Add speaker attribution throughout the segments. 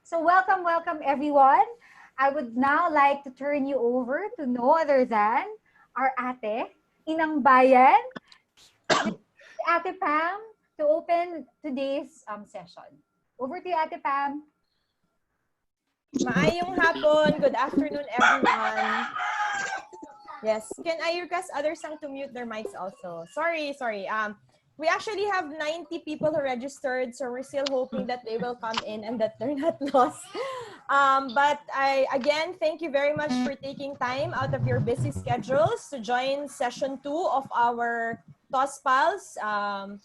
Speaker 1: So welcome everyone. I would now like to turn you over to no other than our ate, Inang Bayan, Ate Pam, to open today's session. Over to you, Ate Pam.
Speaker 2: Maayong hapon. Good afternoon, everyone. Yes. Can I request others to mute their mics also? Sorry. We actually have 90 people who registered, so we're still hoping that they will come in and that they're not lost. But I, again, thank you very much for taking time out of your busy schedules to join session 2 of our TOSPALS.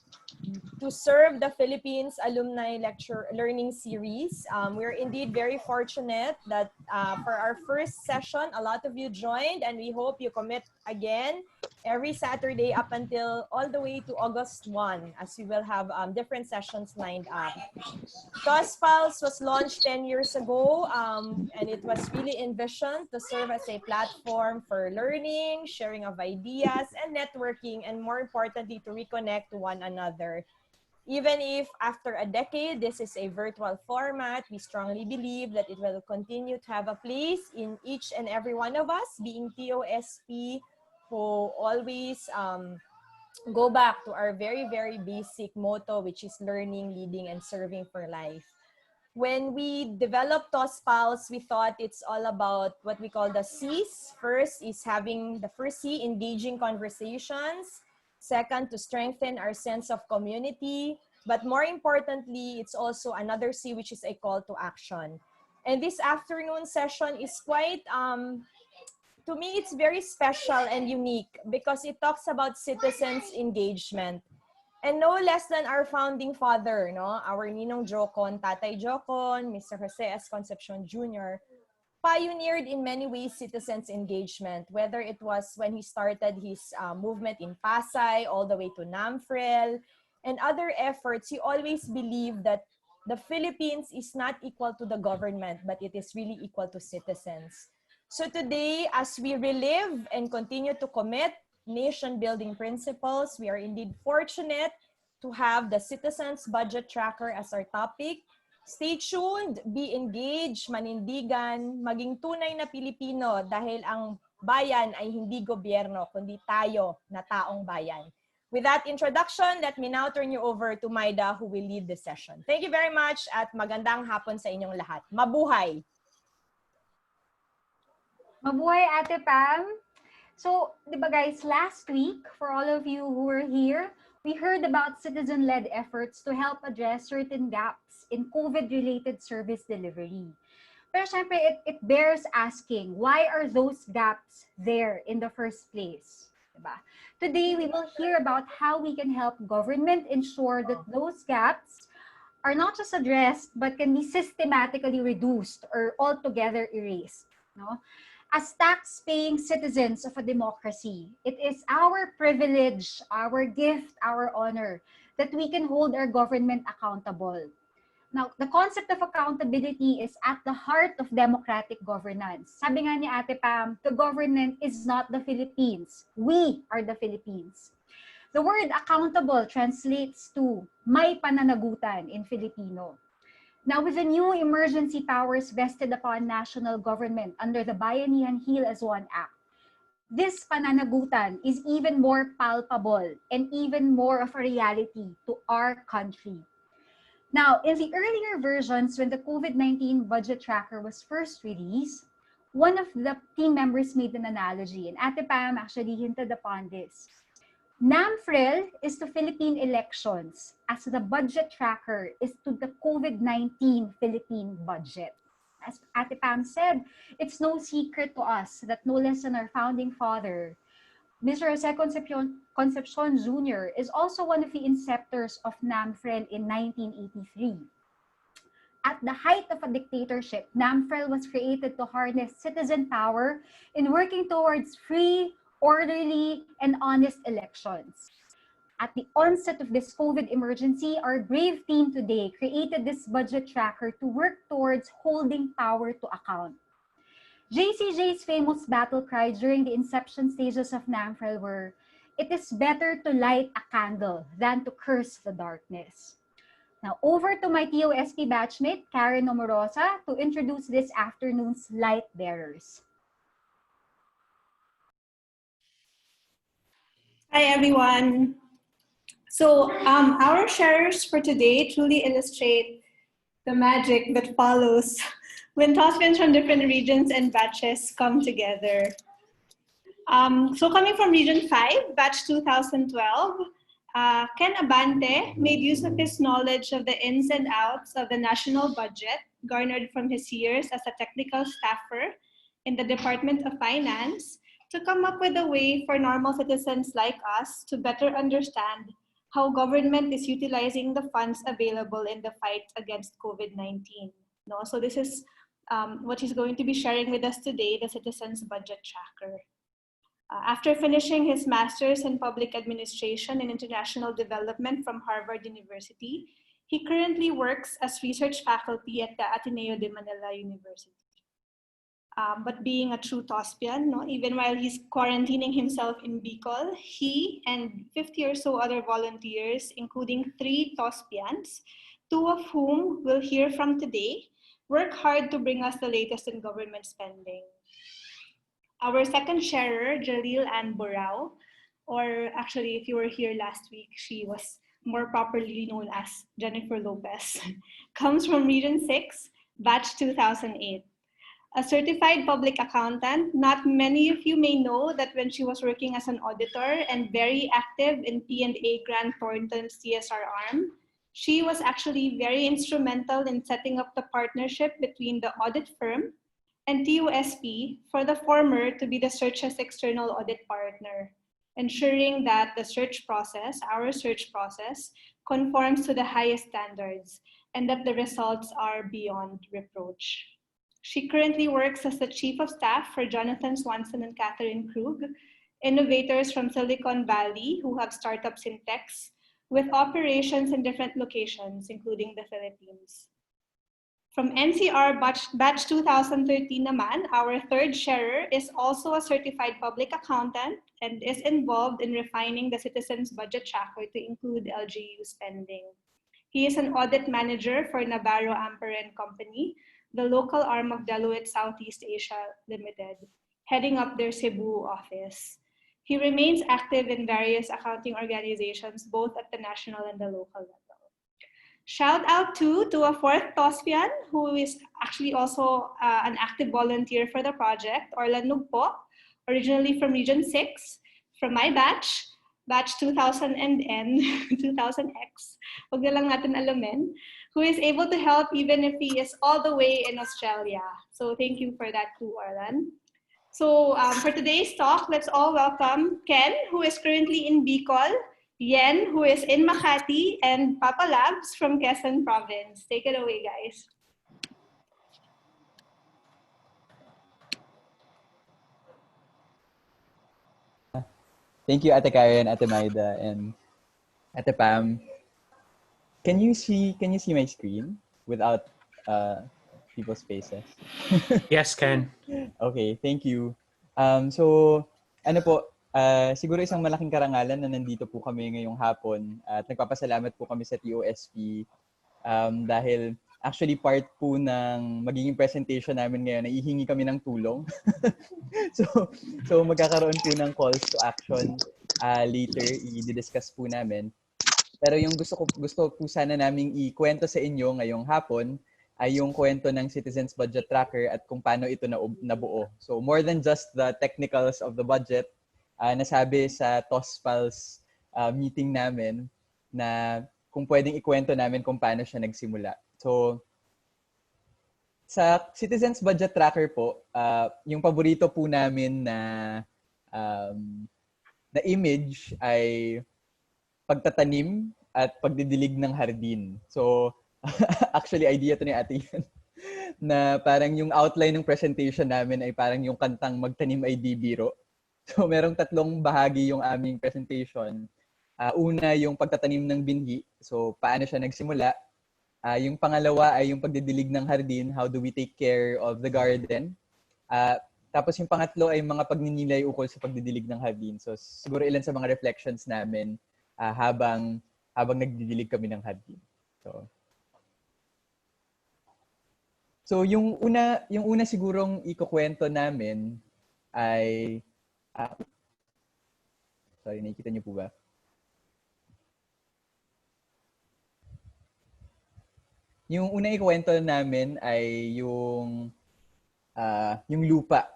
Speaker 2: To serve the Philippines Alumni Lecture Learning Series. We're indeed very fortunate that for our first session, a lot of you joined, and we hope you commit again every Saturday up until all the way to August 1, as we will have different sessions lined up. TOSPALS was launched 10 years ago, and it was really envisioned to serve as a platform for learning, sharing of ideas, and networking, and more importantly, to reconnect to one another. Even if after a decade, this is a virtual format, we strongly believe that it will continue to have a place in each and every one of us, being TOSP, who always go back to our very, very basic motto, which is learning, leading, and serving for life. When we developed TOSPALS, we thought it's all about what we call the C's. First is having the first C, engaging conversations. Second, to strengthen our sense of community. But more importantly, it's also another C, which is a call to action. And this afternoon session is quite, to me, it's very special and unique because it talks about citizens' engagement. And no less than our founding father, no? Our Ninong Jocon, Tatay Jocon, Mr. Jose S. Concepcion Jr., pioneered in many ways citizens' engagement, whether it was when he started his movement in Pasay all the way to NAMFREL and other efforts. He always believed that the Philippines is not equal to the government, but it is really equal to citizens. So today, as we relive and continue to commit nation-building principles, we are indeed fortunate to have the Citizens Budget Tracker as our topic. Stay tuned, be engaged, manindigan, maging tunay na Pilipino dahil ang bayan ay hindi gobyerno, kundi tayo na taong bayan. With that introduction, let me now turn you over to Maida, who will lead this session. Thank you very much at magandang hapon sa inyong lahat. Mabuhay!
Speaker 1: Mabuhay, Ate Pam. So, di ba guys, last week, for all of you who were here, we heard about citizen-led efforts to help address certain gaps in COVID-related service delivery. Pero syempre, it bears asking, why are those gaps there in the first place? Diba? Today, we will hear about how we can help government ensure that those gaps are not just addressed, but can be systematically reduced or altogether erased. No? As tax-paying citizens of a democracy, it is our privilege, our gift, our honor that we can hold our government accountable. Now, the concept of accountability is at the heart of democratic governance. Sabi nga ni Ate Pam, the government is not the Philippines. We are the Philippines. The word accountable translates to may pananagutan in Filipino. Now, with the new emergency powers vested upon national government under the Bayanihan Heal as One Act, this pananagutan is even more palpable and even more of a reality to our country. Now, in the earlier versions, when the COVID-19 budget tracker was first released, one of the team members made an analogy, and Ate Pam actually hinted upon this. NAMFREL is to Philippine elections as the budget tracker is to the COVID-19 Philippine budget. As Ate Pam said, it's no secret to us that no less than our founding father, Mr. Jose Concepcion Jr. is also one of the inceptors of NAMFREL in 1983. At the height of a dictatorship, NAMFREL was created to harness citizen power in working towards free, orderly, and honest elections. At the onset of this COVID emergency, our brave team today created this budget tracker to work towards holding power to account. JCJ's famous battle cry during the inception stages of NAMFREL were, "It is better to light a candle than to curse the darkness." Now, over to my TOSP batchmate, Karen Nomorosa, to introduce this afternoon's light bearers.
Speaker 3: Hi, everyone. So our sharers for today truly illustrate the magic that follows when TOSPians from different regions and batches come together. So coming from Region 5, Batch 2012, Ken Abante made use of his knowledge of the ins and outs of the national budget garnered from his years as a technical staffer in the Department of Finance to come up with a way for normal citizens like us to better understand how government is utilizing the funds available in the fight against COVID-19. No? So this is what he's going to be sharing with us today, the Citizens Budget Tracker. After finishing his master's in public administration and international development from Harvard University, he currently works as research faculty at the Ateneo de Manila University. But being a true TOSPian, no, even while he's quarantining himself in Bicol, he and 50 or so other volunteers, including 3 TOSPians, 2 of whom we'll hear from today, work hard to bring us the latest in government spending. Our second sharer, Jalil and Burao, or actually, if you were here last week, she was more properly known as Jennifer Lopez, comes from Region 6, Batch 2008. A certified public accountant, not many of you may know that when she was working as an auditor and very active in P&A Grant Thornton's CSR arm, she was actually very instrumental in setting up the partnership between the audit firm and TUSP for the former to be the search's external audit partner, ensuring that the search process, our search process, conforms to the highest standards and that the results are beyond reproach. She currently works as the Chief of Staff for Jonathan Swanson and Catherine Krug, innovators from Silicon Valley who have startups in techs with operations in different locations, including the Philippines. From NCR batch 2013 naman, our third sharer is also a certified public accountant and is involved in refining the Citizens Budget Tracker to include LGU spending. He is an audit manager for Navarro Amper and Company, the local arm of Deloitte Southeast Asia Limited, heading up their Cebu office. He remains active in various accounting organizations, both at the national and the local level. Shout out to a fourth TOSPian who is actually also an active volunteer for the project, Orlan Nugpo, originally from Region 6, from my batch 2000N, 2000X, wag na lang natin alamin, who is able to help even if he is all the way in Australia. So thank you for that too, Orlan. So for today's talk, let's all welcome Ken, who is currently in Bicol, Yen, who is in Makati, and Papa Labs from Quezon Province. Take it away, guys.
Speaker 4: Thank you, Ate Karen, Ate Maida, and Ate Pam. Can you see my screen without people's faces?
Speaker 5: Yes, Ken.
Speaker 4: Okay, thank you. So, ano po, siguro isang malaking karangalan na nandito po kami ngayong hapon at nagpapasalamat po kami sa TOSP dahil actually part po ng magiging presentation namin ngayon, ihingi kami ng tulong. so magkakaroon po ng calls to action later, i-discuss po namin. Pero yung gusto po sana naming ikwento sa inyo ngayong hapon ay yung kwento ng Citizens Budget Tracker at kung paano ito nabuo. So more than just the technicals of the budget, nasabi sa TOSPALS meeting namin na kung pwedeng ikwento namin kung paano siya nagsimula. So sa Citizens Budget Tracker po, yung paborito po namin na image ay pagtatanim at pagdidilig ng hardin. So actually, idea to ni Ate Yan, na parang yung outline ng presentation namin ay parang yung kantang Magtanim ay di biro. So merong 3 bahagi yung aming presentation. Una, yung pagtatanim ng binhi. So paano siya nagsimula? Yung pangalawa ay yung pagdidilig ng hardin. How do we take care of the garden? Tapos yung pangatlo ay mga pagninilay ukol sa pagdidilig ng hardin. So siguro ilan sa mga reflections namin habang nagdidilig kami ng hardin. So So yung una sigurong ikukwento namin ay sorry, nakikita niyo po ba? Yung una ikukwento namin ay yung lupa.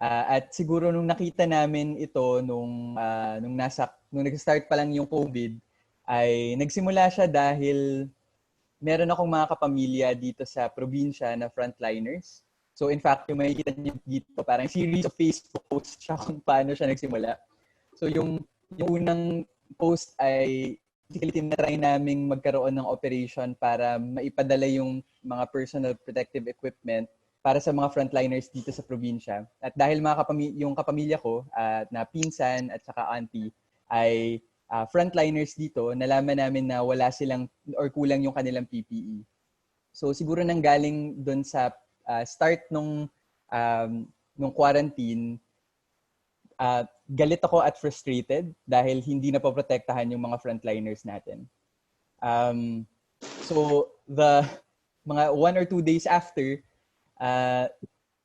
Speaker 4: At siguro nung nakita namin ito nung nag-start pa lang yung COVID, ay nagsimula siya dahil meron akong mga kapamilya dito sa probinsya na frontliners. So in fact, yung makikita niyo dito, parang series of Facebook posts siya kung paano siya nagsimula. So yung unang post ay basically tinatry naming magkaroon ng operation para maipadala yung mga personal protective equipment para sa mga frontliners dito sa probinsya. At dahil yung kapamilya ko na pinsan at saka auntie ay frontliners dito, nalaman namin na wala silang or kulang yung kanilang PPE. So siguro nanggaling doon sa start nung quarantine, galit ako at frustrated dahil hindi na poprotektahan yung mga frontliners natin. So the mga 1 or 2 days after,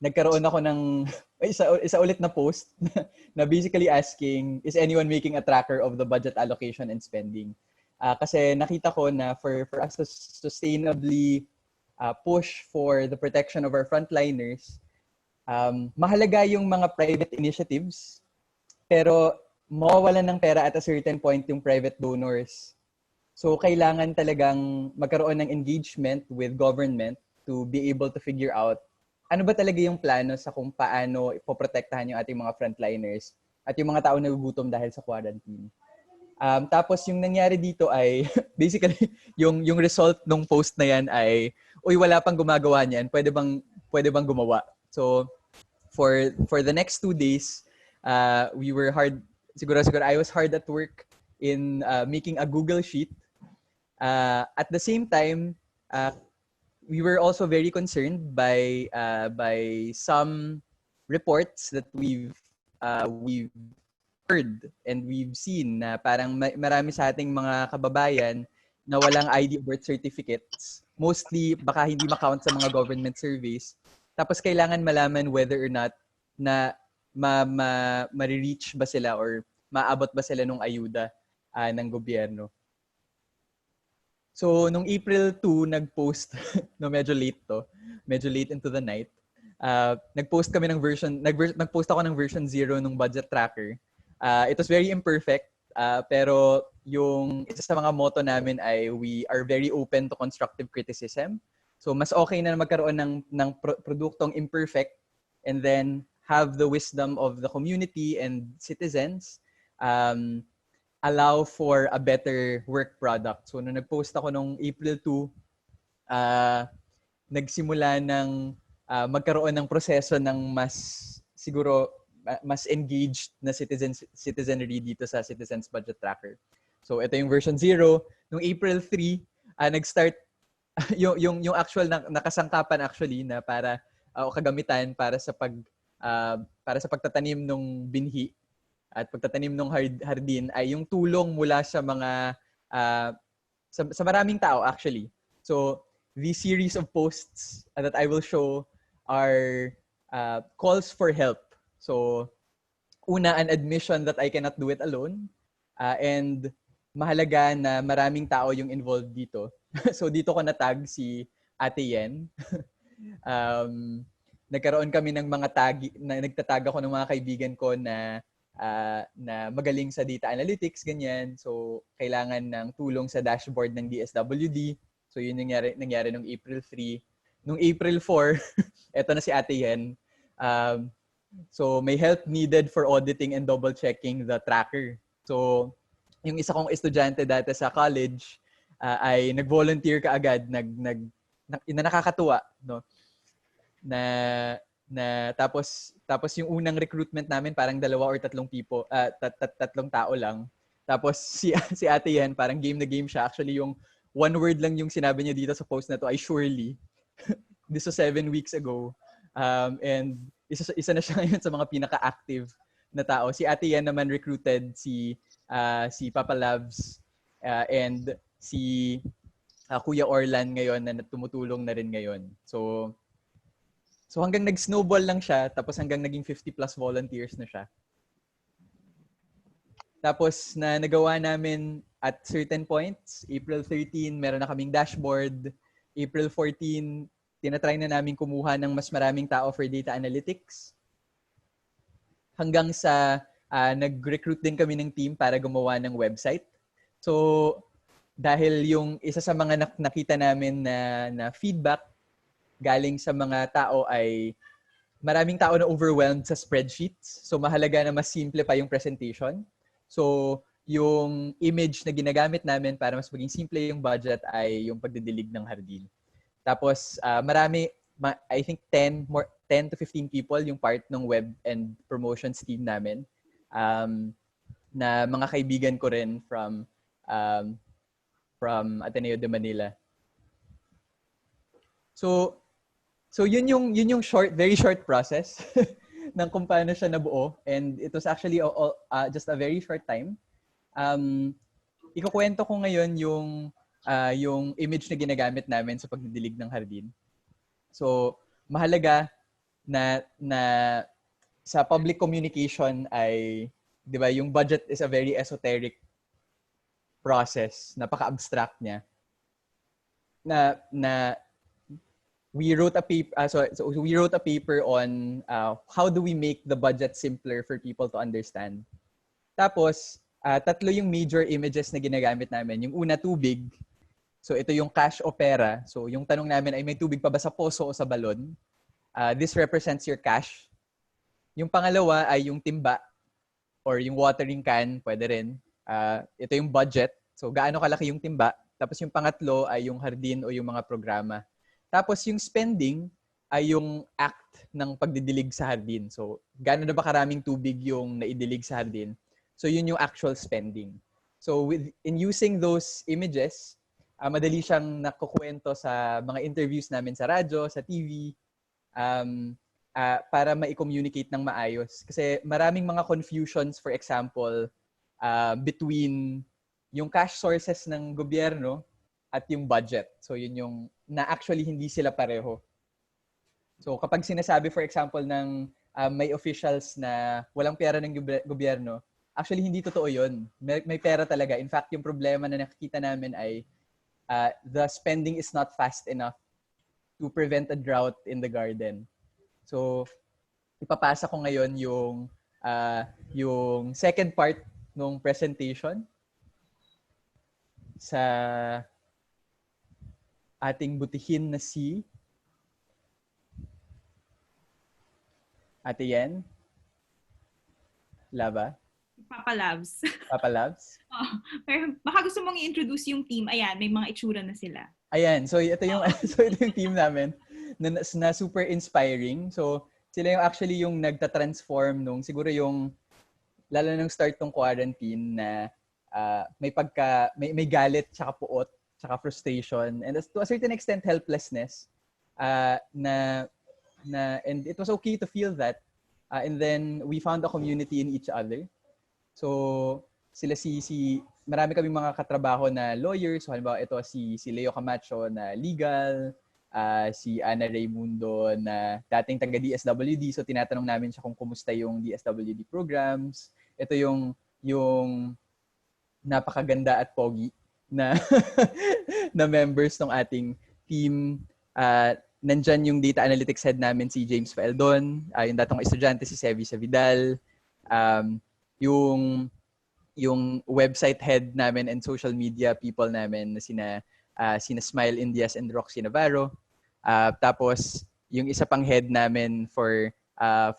Speaker 4: nagkaroon ako ng isa ulit na post na basically asking, is anyone making a tracker of the budget allocation and spending? Kasi nakita ko na for us to sustainably push for the protection of our frontliners, mahalaga yung mga private initiatives, pero mawawalan ng pera at a certain point yung private donors. So kailangan talagang magkaroon ng engagement with government to be able to figure out ano ba talaga yung plano sa kung paano ipoprotektahan yung ating mga frontliners at yung mga tao nagugutom dahil sa quarantine. Tapos yung nangyari dito ay basically yung result ng post na yan ay, uy, wala pang gumagawa niyan, pwede bang gumawa? So for the next 2 days, we were siguro I was hard at work in making a Google sheet. At the same time, we were also very concerned by some reports that we've heard and we've seen na parang marami sa ating mga kababayan na walang ID birth certificates. Mostly baka hindi ma-count sa mga government surveys. Tapos kailangan malaman whether or not na ma-reach ba sila or maabot ba sila ng ayuda ng gobyerno. So, nung April 2, nag-post, no, medyo late into the night. Nag-post ako ng version 0 ng budget tracker. It was very imperfect, pero yung isa sa mga motto namin ay we are very open to constructive criticism. So, mas okay na magkaroon ng produktong imperfect and then have the wisdom of the community and citizens allow for a better work product. So, nung nag-post ako nung April 2, nagsimula ng magkaroon ng proseso ng mas engaged na citizenry dito sa Citizens Budget Tracker. So, ito yung version 0. Nung April 3, nag-start yung actual nakasangkapan actually na para kagamitan para sa pagtatanim ng binhi at pagtatanim ng hardin ay yung tulong mula sa mga sa maraming tao actually. So these series of posts that I will show are calls for help. So una, an admission that I cannot do it alone, and mahalaga na maraming tao yung involved dito. So dito ko na-tag si Ate Yen. Nagkaroon kami ng mga nagtatag ako ng mga kaibigan ko na magaling sa data analytics, ganyan. So, kailangan ng tulong sa dashboard ng DSWD. So, yun yung nangyari nung April 3. Nung April 4, eto na si Ate Yen. So, may help needed for auditing and double-checking the tracker. So, yung isa kong estudyante dati sa college ay nag-volunteer kaagad, nakakatuwa, no? Tapos yung unang recruitment namin parang 2 or 3 tatlong tao lang. Tapos si Ate Yan parang game na game siya. Actually yung one word lang yung sinabi niya dito sa post na to ay surely. This was 7 weeks ago. And isa na siya ngayon sa mga pinaka-active na tao. Si Ate Yan naman recruited si Papa Labs and si Kuya Orlan ngayon na tumutulong na rin ngayon. So So hanggang nag-snowball lang siya, tapos hanggang naging 50 plus volunteers na siya. Tapos na nagawa namin at certain points, April 13, meron na kaming dashboard. April 14, tinatry na namin kumuha ng mas maraming tao for data analytics. Hanggang sa nag-recruit din kami ng team para gumawa ng website. So, dahil yung isa sa mga nakita namin na feedback galing sa mga tao ay maraming tao na overwhelmed sa spreadsheets. So, mahalaga na mas simple pa yung presentation. So, yung image na ginagamit namin para mas maging simple yung budget ay yung pagdidilig ng hardin. Tapos, I think 10 to 15 people yung part ng web and promotions team namin. Na mga kaibigan ko rin from Ateneo de Manila. So yun yung very short process ng kung paano siya nabuo, and it was actually just a very short time. Ikukwento ko ngayon yung image na ginagamit namin sa pagdidilig ng hardin. So mahalaga na sa public communication ay, 'di ba, yung budget is a very esoteric process, napaka-abstract niya. We wrote a paper on how do we make the budget simpler for people to understand. Tapos, tatlo yung major images na ginagamit namin. Yung una, tubig. So, ito yung cash o pera. So, yung tanong namin ay may tubig pa ba sa poso o sa balon? This represents your cash. Yung pangalawa ay yung timba or yung watering can, pwede rin. Ito yung budget. So, gaano kalaki yung timba. Tapos yung pangatlo ay yung hardin o yung mga programa. Tapos yung spending ay yung act ng pagdidilig sa hardin. So, gaano na ba karaming tubig yung naidilig sa hardin? So, yun yung actual spending. So, in using those images, madali siyang nakukwento sa mga interviews namin sa radyo, sa TV, para ma-communicate ng maayos. Kasi maraming mga confusions, for example, between yung cash sources ng gobyerno at yung budget. So, yun yung na actually hindi sila pareho. So, kapag sinasabi, for example, ng may officials na walang pera ng gobyerno, actually hindi totoo yun. May pera talaga. In fact, yung problema na nakikita namin ay the spending is not fast enough to prevent a drought in the garden. So, ipapasa ko ngayon yung second part ng presentation sa ating butihin na si Ate Yen Lava.
Speaker 5: Papa Labs.
Speaker 4: Papa Labs.
Speaker 5: Oh, pero baka gusto mong i-introduce yung team. Ayan, may mga itsura na sila.
Speaker 4: Ayan, so ito yung team namin na super inspiring. So sila yung actually yung nagta-transform nung siguro yung lalo nung start ng quarantine na may galit tsaka puot tsaka frustration, and to a certain extent helplessness, and it was okay to feel that, and then we found a community in each other. So sila marami kaming mga katrabaho na lawyers. So halimbawa ito si Leo Camacho na legal, si Ana Raimundo na dating taga DSWD. So tinatanong namin siya kung kumusta yung DSWD programs. Ito yung napakaganda at pogi na na members ng ating team. Nandyan yung data analytics head namin si James Faeldon, yung datong estudyante si Sevi Savidal, yung website head namin and social media people namin na sina Smile Indias and Roxy Navarro. Tapos yung isa pang head namin for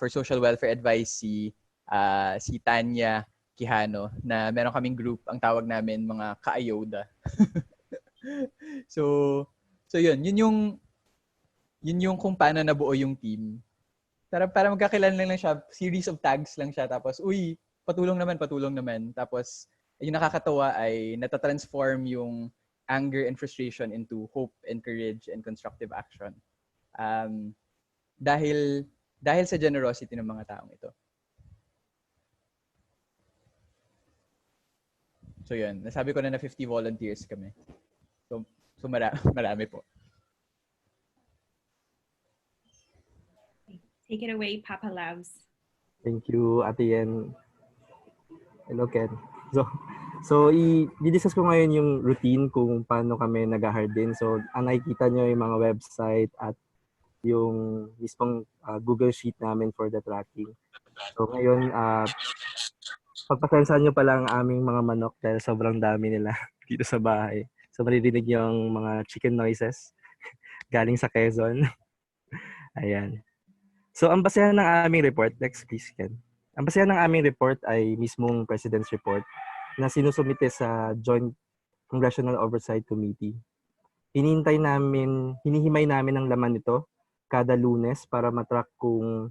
Speaker 4: social welfare advice si Tanya Quijano, na meron kaming group, ang tawag namin mga ka-ayoda. so yun yung kung paano nabuo yung team. Para magkakilala lang siya, series of tags lang siya, tapos patulong naman. Tapos yung nakakatawa ay natatransform yung anger and frustration into hope and courage and constructive action. Dahil sa generosity ng mga taong ito. So yun, nasabi ko na 50 volunteers kami. So marami po.
Speaker 5: Take it away, Papa Labs.
Speaker 6: Thank you, Ate Yen. Hello, Ken. I-discuss ko ngayon yung routine kung paano kami nag-harden. So, ang nakikita nyo yung mga website at yung mismong Google Sheet namin for the tracking. So, ngayon, pagpasensyahan nyo pa lang ang aming mga manok dahil sobrang dami nila dito sa bahay. So, maririnig yung mga chicken noises galing sa Quezon. Ayan. So, ang basehan ng aming report, next please, Ken. Ang basehan ng aming report ay mismong President's Report na sinusumite sa Joint Congressional Oversight Committee. Hinihimay namin ang laman nito kada Lunes para matrack kung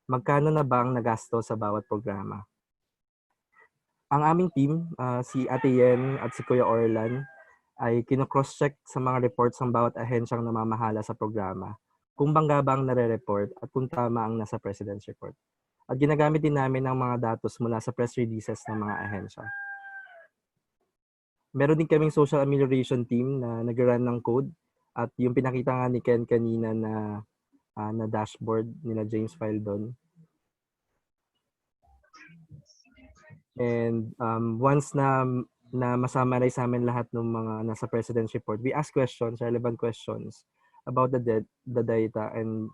Speaker 6: magkano na ba ang nagasto sa bawat programa. Ang aming team, si Ate Yen at si Kuya Orlan, ay kino-cross-check sa mga reports ng bawat ahensyang namamahala sa programa kung bangga ba ang nare-report at kung tama ang nasa President's Report. At ginagamit din namin ang mga datos mula sa press releases ng mga ahensya. Meron din kaming social amelioration team na nag-run ng code at yung pinakita nga ni Ken kanina na dashboard nila James file doon. And once na masummarize namin lahat ng mga nasa President's Report, we ask questions, relevant questions about the data and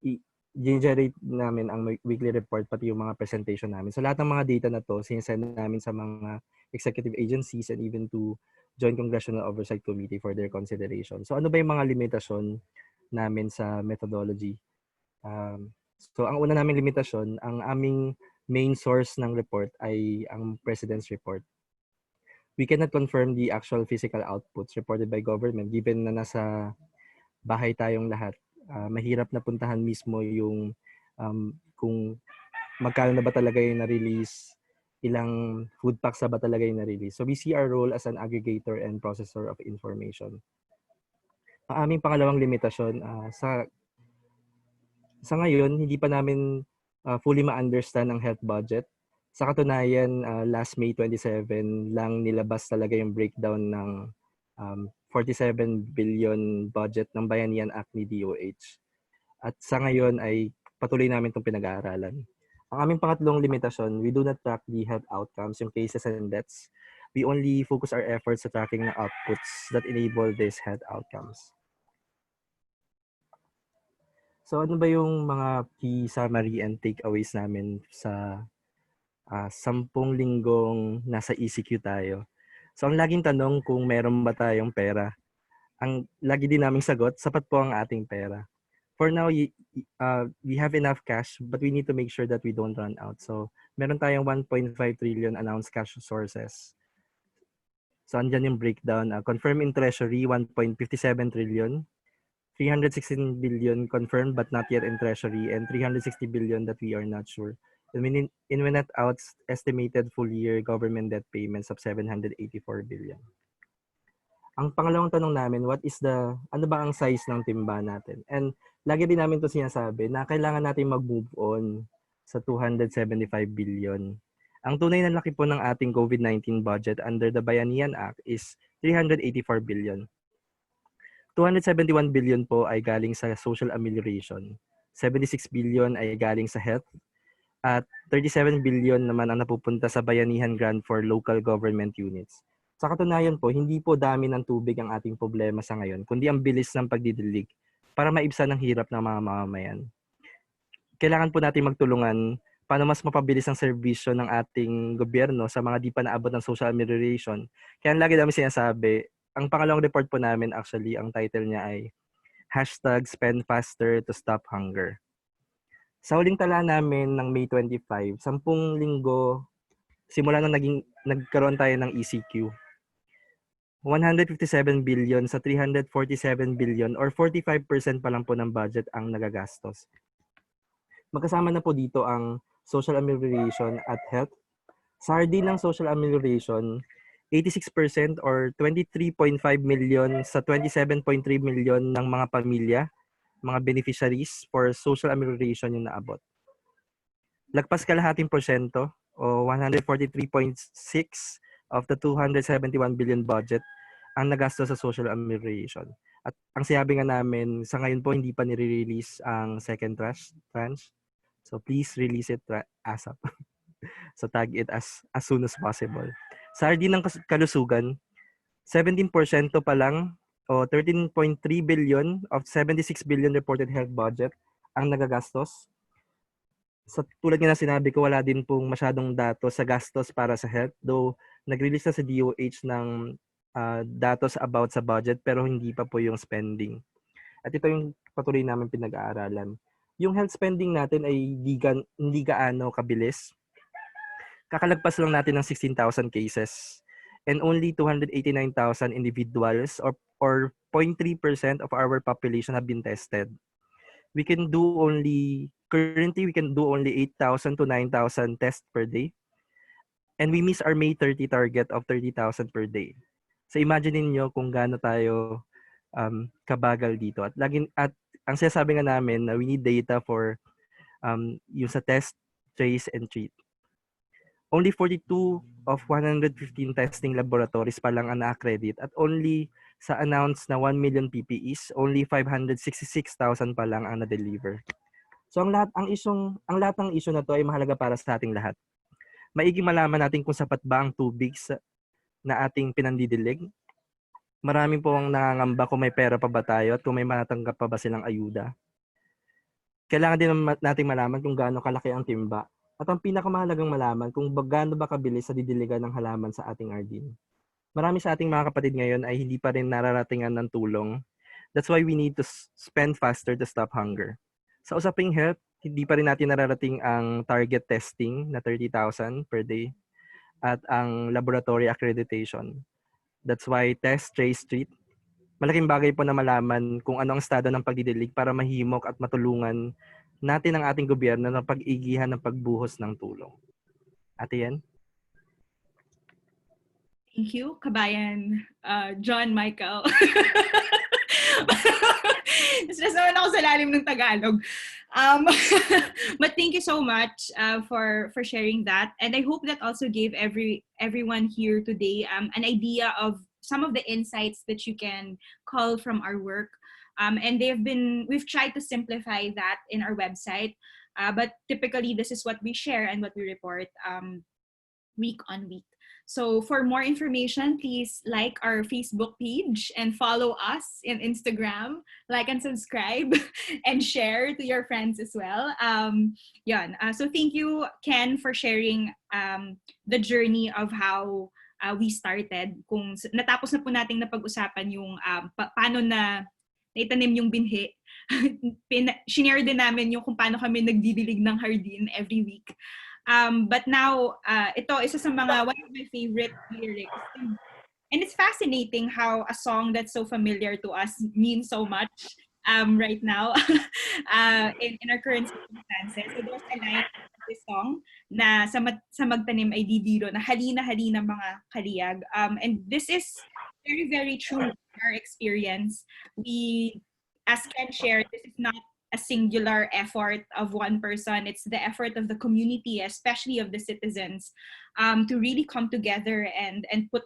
Speaker 6: i-generate namin ang weekly report pati yung mga presentation namin. So lahat ng mga data na to, sinesend namin sa mga executive agencies and even to Joint Congressional Oversight Committee for their consideration. So ano ba yung mga limitasyon namin sa methodology? So ang una naming limitasyon, ang aming main source ng report ay ang President's Report. We cannot confirm the actual physical outputs reported by government given na nasa bahay tayong lahat. Mahirap na puntahan mismo yung kung magkano na ba talaga yung na-release, ilang food packs na ba talaga yung na-release. So we see our role as an aggregator and processor of information. Ang aming pangalawang limitasyon, sa ngayon, hindi pa namin fully ma-understand ang health budget. Sa katunayan, last May 27 lang nilabas talaga yung breakdown ng 47 billion budget ng Bayanihan Act ni DOH. At sa ngayon ay patuloy namin itong pinag-aaralan. Ang aming pangatlong limitasyon, we do not track the health outcomes, yung cases and deaths. We only focus our efforts sa tracking ng outputs that enable these health outcomes. So ano ba yung mga key summary and takeaways namin sa 10 linggong nasa ECQ tayo? So ang laging tanong kung meron ba tayong pera. Ang lagi din naming sagot, sapat po ang ating pera. For now, we have enough cash but we need to make sure that we don't run out. So meron tayong 1.5 trillion announced cash sources. So andyan yung breakdown. Confirmed in treasury, 1.57 trillion. 316 billion confirmed but not yet in treasury and 360 billion that we are not sure. And we net out estimated full year government debt payments of 784 billion. Ang pangalawang tanong namin, ano ba ang size ng timba natin? And lagi din namin ito sinasabi na kailangan natin mag-move on sa 275 billion. Ang tunay na laki po ng ating COVID-19 budget under the Bayanihan Act is 384 billion. 271 billion po ay galing sa social amelioration. 76 billion ay galing sa health. At 37 billion naman ang napupunta sa Bayanihan Grant for local government units. Sa katunayan po, hindi po dami ng tubig ang ating problema sa ngayon, kundi ang bilis ng pagdidilig para maibsan ang hirap ng mga mamamayan. Kailangan po natin magtulungan paano mas mapabilis ang serbisyo ng ating gobyerno sa mga di pa naabot ng social amelioration. Kaya lagi namin sinasabi, ang pangalawang report po namin actually, ang title niya ay #SpendFaster to Stop Hunger. Sa huling tala namin ng May 25, 10 linggo, simula nung nagkaroon tayo ng ECQ, 157 billion sa 347 billion or 45% pa lang po ng budget ang nagagastos. Magkasama na po dito ang social amelioration at health. Sa hardin ng social amelioration, 86% or 23.5 million sa 27.3 million ng mga pamilya, mga beneficiaries for social amelioration yung naabot. Lagpas kalahating porsyento o 143.6 of the 271 billion budget ang nagasto sa social amelioration. At ang sinabi nga namin, sa ngayon po hindi pa nire-release ang second tranche. So please release it ASAP. So tag it as soon as possible. Sa RD ng kalusugan, 17% pa lang o 13.3 billion of 76 billion reported health budget ang nagagastos. Sa tulad nga na sinabi ko, wala din pong masyadong datos sa gastos para sa health. Though, nag-release na sa DOH ng datos about sa budget pero hindi pa po yung spending. At ito yung patuloy namin pinag-aaralan. Yung health spending natin ay hindi gaano kabilis. Kakalagpas lang natin ng 16,000 cases and only 289,000 individuals or 0.3% of our population have been tested. Currently we can do only 8,000 to 9,000 tests per day. And we miss our May 30 target of 30,000 per day. So imagine niyo kung gaano tayo kabagal dito. At ang sinasabi nga namin na we need data for yung sa test, trace, and treat. Only 42 of 115 testing laboratories pa lang ang na-accredit at only sa announced na 1 million PPEs, only 566,000 pa lang ang na-deliver. So ang lahat ng issue na to ay mahalaga para sa ating lahat. Maiging malaman natin kung sapat ba ang tubig na ating pinandidilig. Maraming po ang nangangamba kung may pera pa ba tayo at kung may matatanggap pa ba silang ayuda. Kailangan din nating malaman kung gaano kalaki ang timba. At ang pinakamahalagang malaman kung gaano ba kabilis sa didiligan ng halaman sa ating RD. Marami sa ating mga kapatid ngayon ay hindi pa rin nararatingan ng tulong. That's why we need to spend faster to stop hunger. Sa usaping health, hindi pa rin natin nararating ang target testing na 30,000 per day at ang laboratory accreditation. That's why test, trace, treat. Malaking bagay po na malaman kung ano ang estado ng pagdidilig para mahimok at matulungan natin ang ating gobyerno na pag-igihan ng pagbuhos ng tulong. Ate Yen?
Speaker 5: Thank you, Kabayan John Michael. Stress naman ako sa lalim ng Tagalog. But thank you so much for sharing that. And I hope that also gave everyone here today an idea of some of the insights that you can call from our work. And we've tried to simplify that in our website. But typically, this is what we share and what we report week on week. So for more information, please like our Facebook page and follow us in Instagram. Like and subscribe and share to your friends as well. So thank you, Ken, for sharing the journey of how we started. Kung natapos na po nating napag-usapan yung paano na naitanim yung binhi. Shinare din namin yung kung paano kami nagdidilig ng hardin every week. But now, ito, isa sa one of my favorite lyrics. And it's fascinating how a song that's so familiar to us means so much right now in our current circumstances. So there's a line of this song na sa magtanim ay didiro na halina-halina mga kaliyag. And this is very, very true in our experience. We, as Ken shared, this is not a singular effort of one person. It's the effort of the community, especially of the citizens, to really come together and put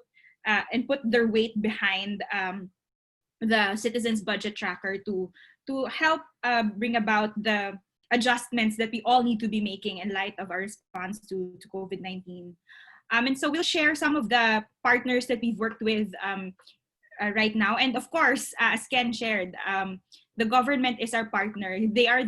Speaker 5: their weight behind the Citizens Budget Tracker to help bring about the adjustments that we all need to be making in light of our response to COVID-19. And so we'll share some of the partners that we've worked with right now. And of course, as Ken shared, the government is our partner. They are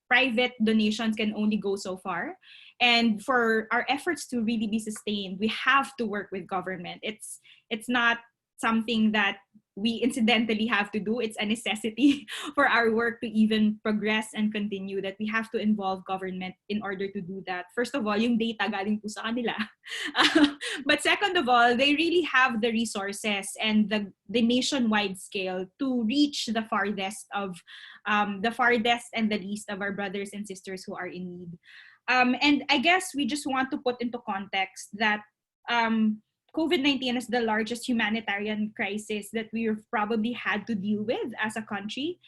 Speaker 5: private donations can only go so far. And for our efforts to really be sustained, we have to work with government. It's not something that we incidentally have to do. It's a necessity for our work to even progress and continue, that we have to involve government in order to do that. First of all, yung data galing po sa kanila. But second of all, they really have the resources and the nationwide scale to reach the farthest and the least of our brothers and sisters who are in need. And I guess we just want to put into context that COVID-19 is the largest humanitarian crisis that we've probably had to deal with as a country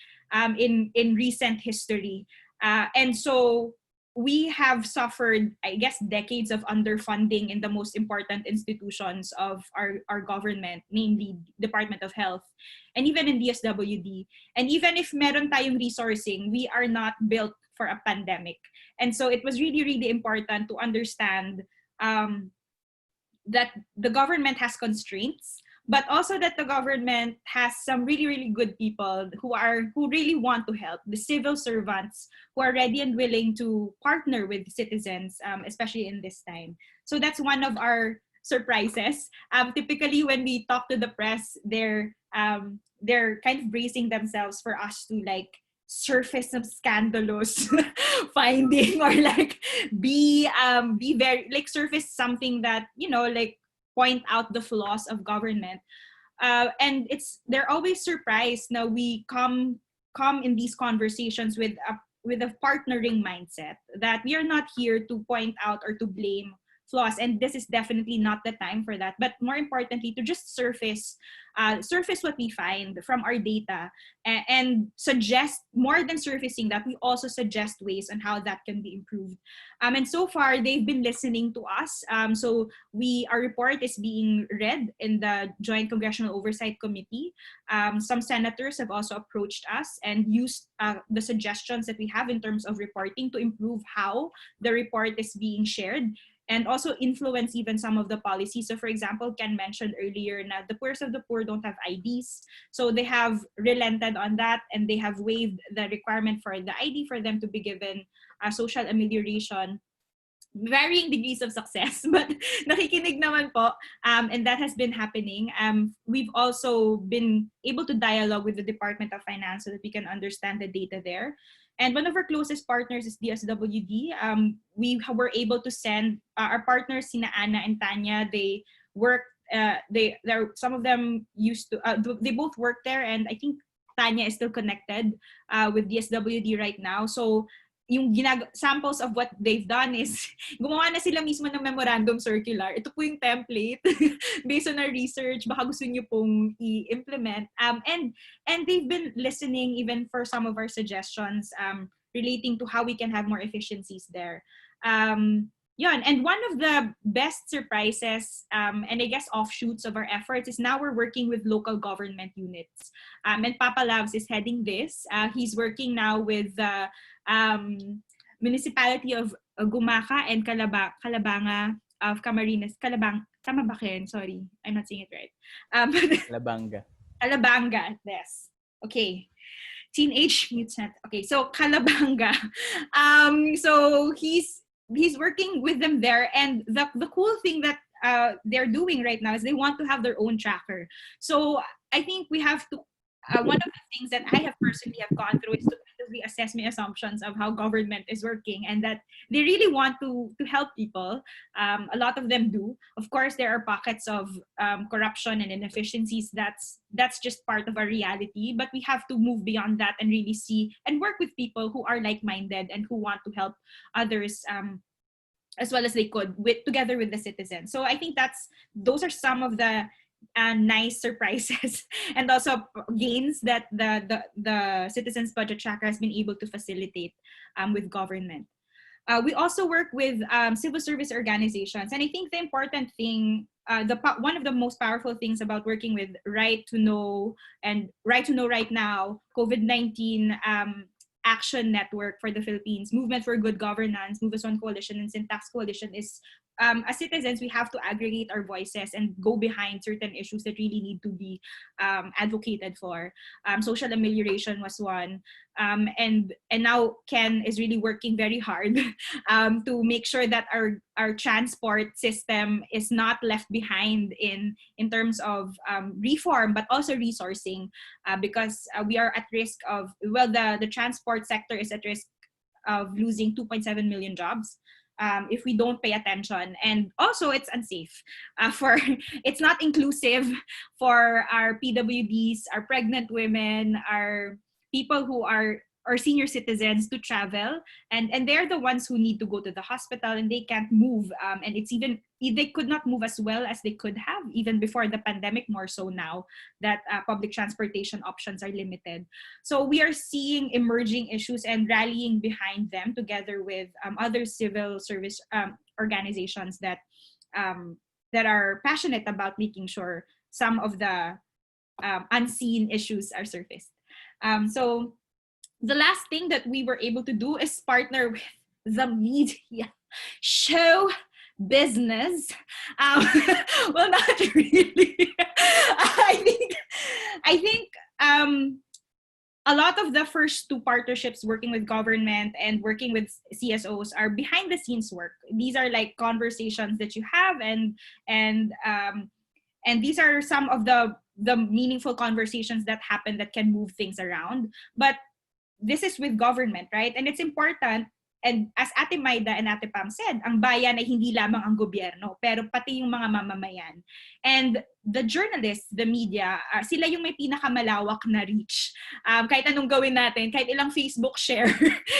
Speaker 5: in recent history. And so we have suffered, I guess, decades of underfunding in the most important institutions of our government, namely Department of Health, and even in DSWD. And even if meron tayong resourcing, we are not built for a pandemic. And so it was really, really important to understand that the government has constraints, but also that the government has some really, really good people who really want to help, the civil servants who are ready and willing to partner with citizens, especially in this time. So that's one of our surprises. Typically, when we talk to the press, they're kind of bracing themselves for us to like surface some scandalous finding, or like be very like surface something that, you know, like point out the flaws of government, and they're always surprised. Now we come in these conversations with a partnering mindset, that we are not here to point out or to blame flaws, and this is definitely not the time for that, but more importantly to just surface what we find from our data, and suggest, more than surfacing that, we also suggest ways on how that can be improved. And so far they've been listening to us. So our report is being read in the Joint Congressional Oversight Committee. Some senators have also approached us and used the suggestions that we have in terms of reporting to improve how the report is being shared, and also influence even some of the policies. So for example, Ken mentioned earlier na the poorest of the poor don't have IDs. So they have relented on that, and they have waived the requirement for the ID for them to be given social amelioration. Varying degrees of success, but nakikinig naman po, and that has been happening. We've also been able to dialogue with the Department of Finance so that we can understand the data there. And one of our closest partners is DSWD. We were able to send our partners, Sina Ana and Tanya. They work. Some of them used to. They both work there, and I think Tanya is still connected with DSWD right now. So yung samples of what they've done is gumawa na sila mismo ng memorandum circular. Ito po yung template based on our research. Baka gusto niyo pong i-implement. And they've been listening even for some of our suggestions relating to how we can have more efficiencies there. Yun. And one of the best surprises and I guess offshoots of our efforts is now we're working with local government units. And Papa Labs is heading this. He's working now with the municipality of Gumaca and Calabanga of Camarines. Tama ba, Ken? Sorry, I'm not saying it right. Calabanga, yes. Okay. Teenage mutant. Okay, so Calabanga. So he's working with them there, and the cool thing that they're doing right now is they want to have their own tracker. So I think we have to one of the things that I have personally gone through is to assess my assumptions of how government is working, and that they really want to help people. A lot of them do. Of course, there are pockets of corruption and inefficiencies. That's just part of our reality, but we have to move beyond that and really see and work with people who are like-minded and who want to help others as well as they could, together with the citizens. So I think those are some of the nice surprises and also gains that the Citizens Budget Tracker has been able to facilitate with government. We also work with civil service organizations, and I think the important thing, one of the most powerful things about working with Right to Know and Right to Know Right Now, COVID-19 Action Network for the Philippines, Movement for Good Governance, Move as One Coalition, and Syntax Coalition is, as citizens, we have to aggregate our voices and go behind certain issues that really need to be advocated for. Social amelioration was one. And now Ken is really working very hard to make sure that our transport system is not left behind in terms of reform, but also resourcing, because we are at risk of, the transport sector is at risk of losing 2.7 million jobs if we don't pay attention. And also it's unsafe it's not inclusive for our PWDs, our pregnant women, our people who are or senior citizens to travel, and they're the ones who need to go to the hospital, and they can't move, and it's even they could not move as well as they could have even before the pandemic, more so now that public transportation options are limited. So we are seeing emerging issues and rallying behind them together with other civil service organizations that are passionate about making sure some of the unseen issues are surfaced. So the last thing that we were able to do is partner with the media, show business. Well, not really. I think a lot of the first two partnerships, working with government and working with CSOs, are behind the scenes work. These are like conversations that you have, and these are some of the meaningful conversations that happen that can move things around. But this is with government, right? And it's important. And as Ate Maida and Ate Pam said, ang bayan ay hindi lamang ang gobyerno, pero pati yung mga mamamayan. And the journalists, the media, sila yung may pinakamalawak na reach. Kahit anong gawin natin, kahit ilang Facebook share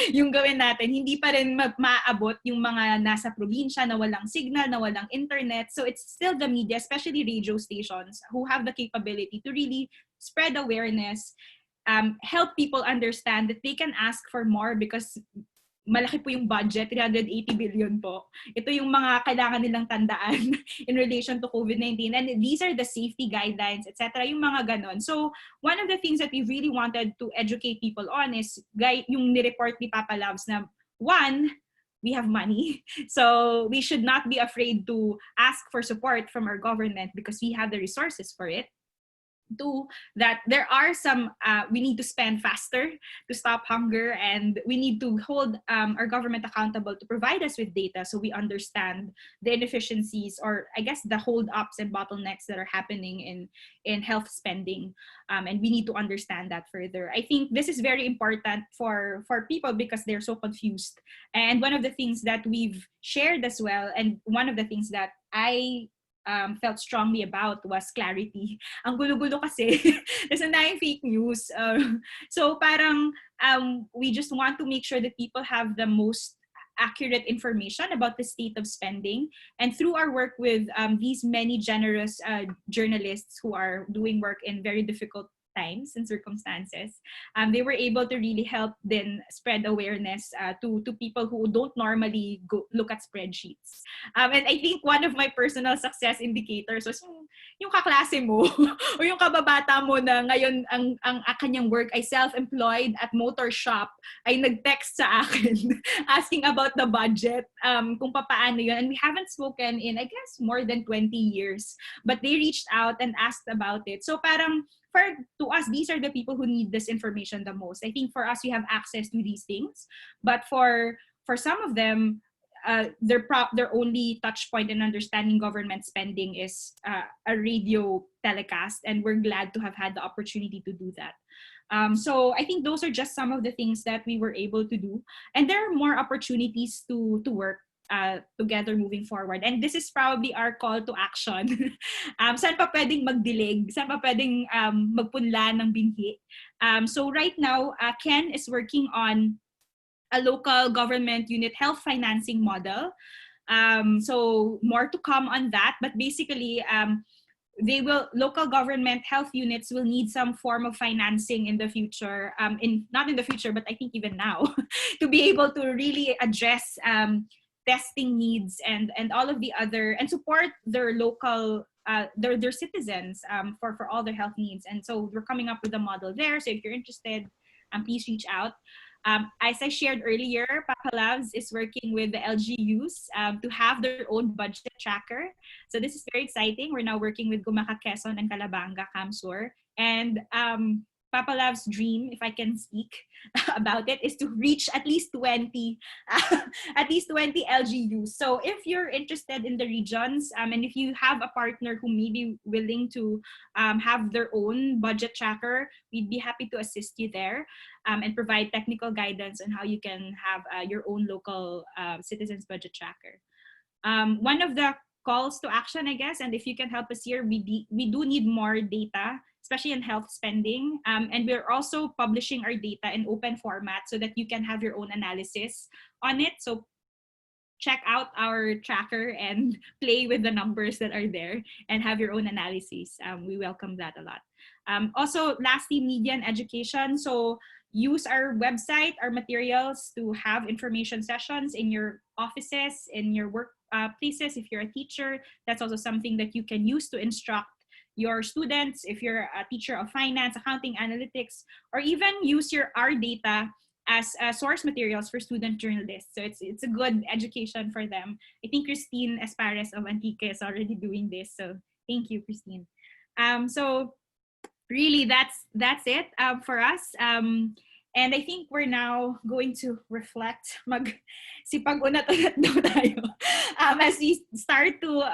Speaker 5: yung gawin natin, hindi pa rin maaabot yung mga nasa probinsya na walang signal, na walang internet. So it's still the media, especially radio stations, who have the capability to really spread awareness, help people understand that they can ask for more because malaki po yung budget, 380 billion po. Ito yung mga kailangan nilang tandaan in relation to COVID-19. And these are the safety guidelines, etc. Yung mga ganon. So, one of the things that we really wanted to educate people on is yung nireport ni Papa Labs na, one, we have money. So, we should not be afraid to ask for support from our government because we have the resources for it. Two, that there are some, we need to spend faster to stop hunger, and we need to hold our government accountable to provide us with data so we understand the inefficiencies, or I guess the hold-ups and bottlenecks that are happening in health spending. And we need to understand that further. I think this is very important for people because they're so confused. And one of the things that we've shared as well, and one of the things that I felt strongly about was clarity. Ang gulo-gulo kasi. Kasi na yung fake news. So parang we just want to make sure that people have the most accurate information about the state of spending. And through our work with these many generous journalists who are doing work in very difficult times and circumstances, they were able to really help then spread awareness to people who don't normally go look at spreadsheets. And I think one of my personal success indicators was yung kaklase mo o yung kababata mo na ngayon ang kanyang work ay self-employed at motor shop ay nag-text sa akin asking about the budget, kung paano yun. And we haven't spoken in, I guess, more than 20 years. But they reached out and asked about it. So parang, to us, these are the people who need this information the most. I think for us, we have access to these things, but for some of them, their only touch point in understanding government spending is a radio telecast, and we're glad to have had the opportunity to do that. So I think those are just some of the things that we were able to do, and there are more opportunities to work together moving forward. And this is probably our call to action. Saan pa pwedeng magdilig? Saan pa pwedeng magpunla ng binhi? So right now, Ken is working on a local government unit health financing model. So more to come on that. But basically, local government health units will need some form of financing in the future, not in the future, but I think even now, to be able to really address testing needs and all of the other, and support their local their citizens for all their health needs. And so we're coming up with a model there. So if you're interested, please reach out. As I shared earlier, Papa Labs is working with the LGUs to have their own budget tracker. So this is very exciting. We're now working with Gumaca, Quezon, and Calabanga, Camsur. And Papa Lab's dream, if I can speak about it, is to reach at least 20 LGUs. So if you're interested in the regions, and if you have a partner who may be willing to have their own budget tracker, we'd be happy to assist you there and provide technical guidance on how you can have your own local citizens budget tracker. One of the calls to action, I guess, and if you can help us here, we do need more data, especially in health spending. And we're also publishing our data in open format so that you can have your own analysis on it. So check out our tracker and play with the numbers that are there and have your own analyses. We welcome that a lot. Also, lastly, media and education. So use our website, our materials to have information sessions in your offices, in your work places. If you're a teacher, that's also something that you can use to instruct your students. If you're a teacher of finance, accounting, analytics, or even use our data as source materials for student journalists. So it's a good education for them. I think Christine Espares of Antique is already doing this. So thank you, Christine. So really, that's it for us. And I think we're now going to reflect, sipag-unat-unat daw tayo, as we start to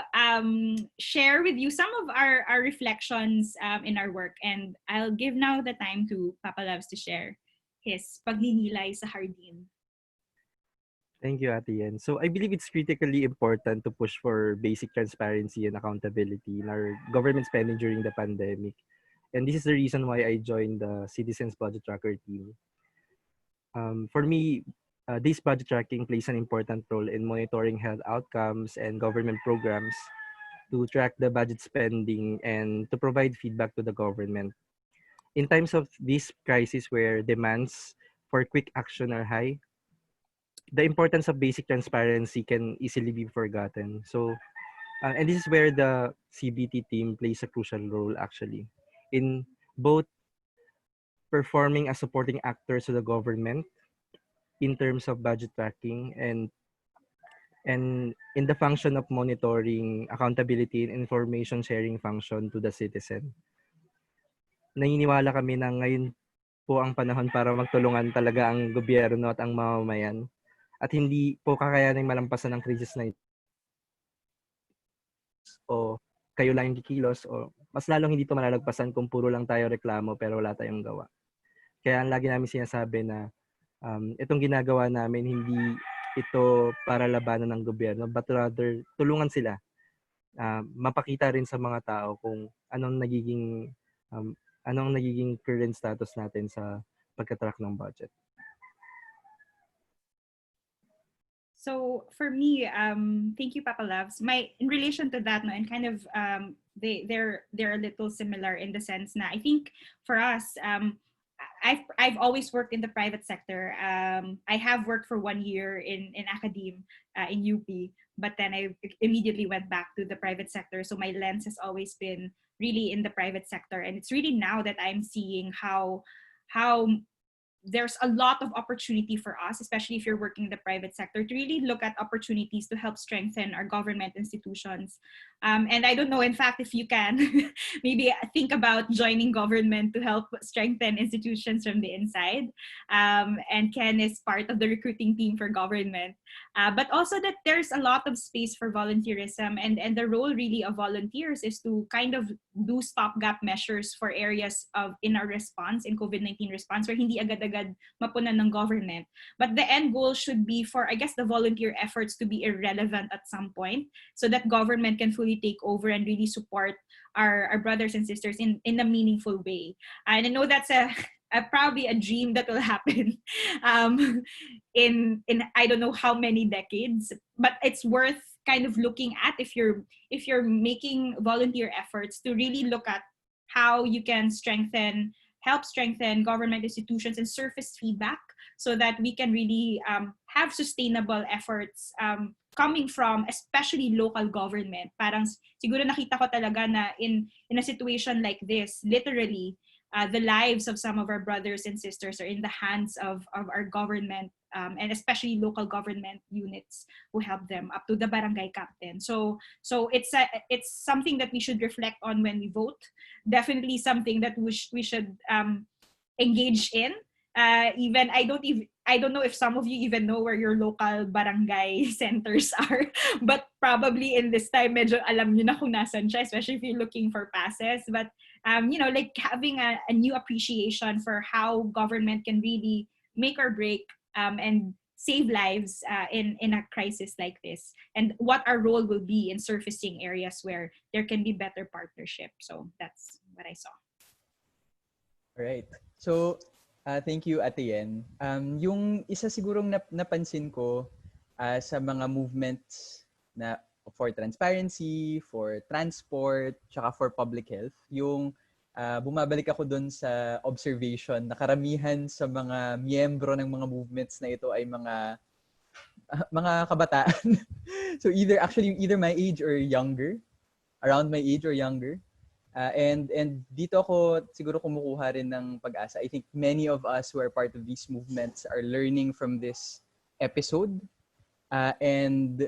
Speaker 5: share with you some of our reflections in our work. And I'll give now the time to Papa Loves to share his pagninilay sa hardin.
Speaker 6: Thank you, Ate Yen. So I believe it's critically important to push for basic transparency and accountability in our government spending during the pandemic. And this is the reason why I joined the Citizens Budget Tracker team. For me, this budget tracking plays an important role in monitoring health outcomes and government programs to track the budget spending and to provide feedback to the government. In times of this crisis where demands for quick action are high, the importance of basic transparency can easily be forgotten. So, and this is where the CBT team plays a crucial role actually in both performing as supporting actors to the government in terms of budget tracking and in the function of monitoring accountability and information sharing function to the citizen. Naniniwala kami na ngayon po ang panahon para magtulungan talaga ang gobyerno at ang mamamayan at hindi po kakayaning malampasan ng krisis na ito o kayo lang yung kikilos o mas lalong hindi ito malalagpasan kung puro lang tayo reklamo pero wala tayong gawa. Kaya ang lagi namin sinasabi na itong ginagawa namin hindi ito para labanan ng gobyerno but rather tulungan sila mapakita rin sa mga tao kung anong nagiging current status natin sa pagka-track ng budget.
Speaker 5: So for me, thank you, Papa Loves. In relation to that, no, and kind of they're a little similar in the sense na I think for us, I've always worked in the private sector. I have worked for 1 year in academe in UP, but then I immediately went back to the private sector. So my lens has always been really in the private sector, and it's really now that I'm seeing how there's a lot of opportunity for us, especially if you're working in the private sector, to really look at opportunities to help strengthen our government institutions. And I don't know, in fact, if you can maybe think about joining government to help strengthen institutions from the inside. And Ken is part of the recruiting team for government. But also that there's a lot of space for volunteerism, and the role really of volunteers is to kind of do stopgap measures for areas in our response, in COVID-19 response, where hindi agad-agad mapunan ng government. But the end goal should be for, I guess, the volunteer efforts to be irrelevant at some point so that government can fully take over and really support our brothers and sisters in a meaningful way. And I know that's probably a dream that will happen in I don't know how many decades, but it's worth kind of looking at if you're making volunteer efforts to really look at how you can help strengthen government institutions and surface feedback so that we can really have sustainable efforts coming from especially local government. Parang siguro nakita ko talaga na in a situation like this, literally, the lives of some of our brothers and sisters are in the hands of our government and especially local government units who help them up to the barangay captain. So it's something that we should reflect on when we vote. Definitely something that we should engage in. Even I don't know if some of you even know where your local barangay centers are, but probably in this time medyo alam niyo na kung nasan siya, especially if you're looking for passes. But like having a new appreciation for how government can really make or break and save lives in a crisis like this, and what our role will be in surfacing areas where there can be better partnership. So that's what I saw.
Speaker 4: Right. So, thank you, Ate Yen. Yung isa sigurong napansin ko sa mga movements na for transparency, for transport, tsaka for public health, yung bumabalik ako doon sa observation na karamihan sa mga miyembro ng mga movements na ito ay mga kabataan. So either my age or younger, around my age or younger. And dito ako siguro kumukuha rin ng pag-asa. I think many of us who are part of these movements are learning from this episode. And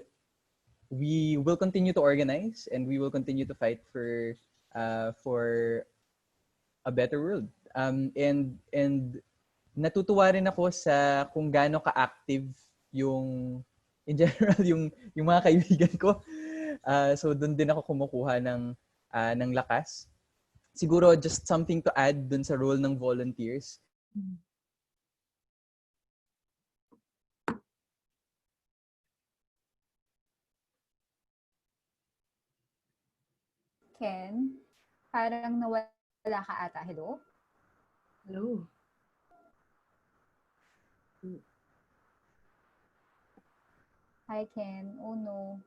Speaker 4: we will continue to organize and we will continue to fight for a better world. And natutuwa rin ako sa kung gaano ka-active yung in general yung mga kaibigan ko. So doon din ako kumukuha ng lakas. Siguro just something to add dun sa role ng volunteers.
Speaker 1: Ken, parang nawala ka ata. Hello?
Speaker 5: Hello.
Speaker 1: Hi, Ken. Oh, no.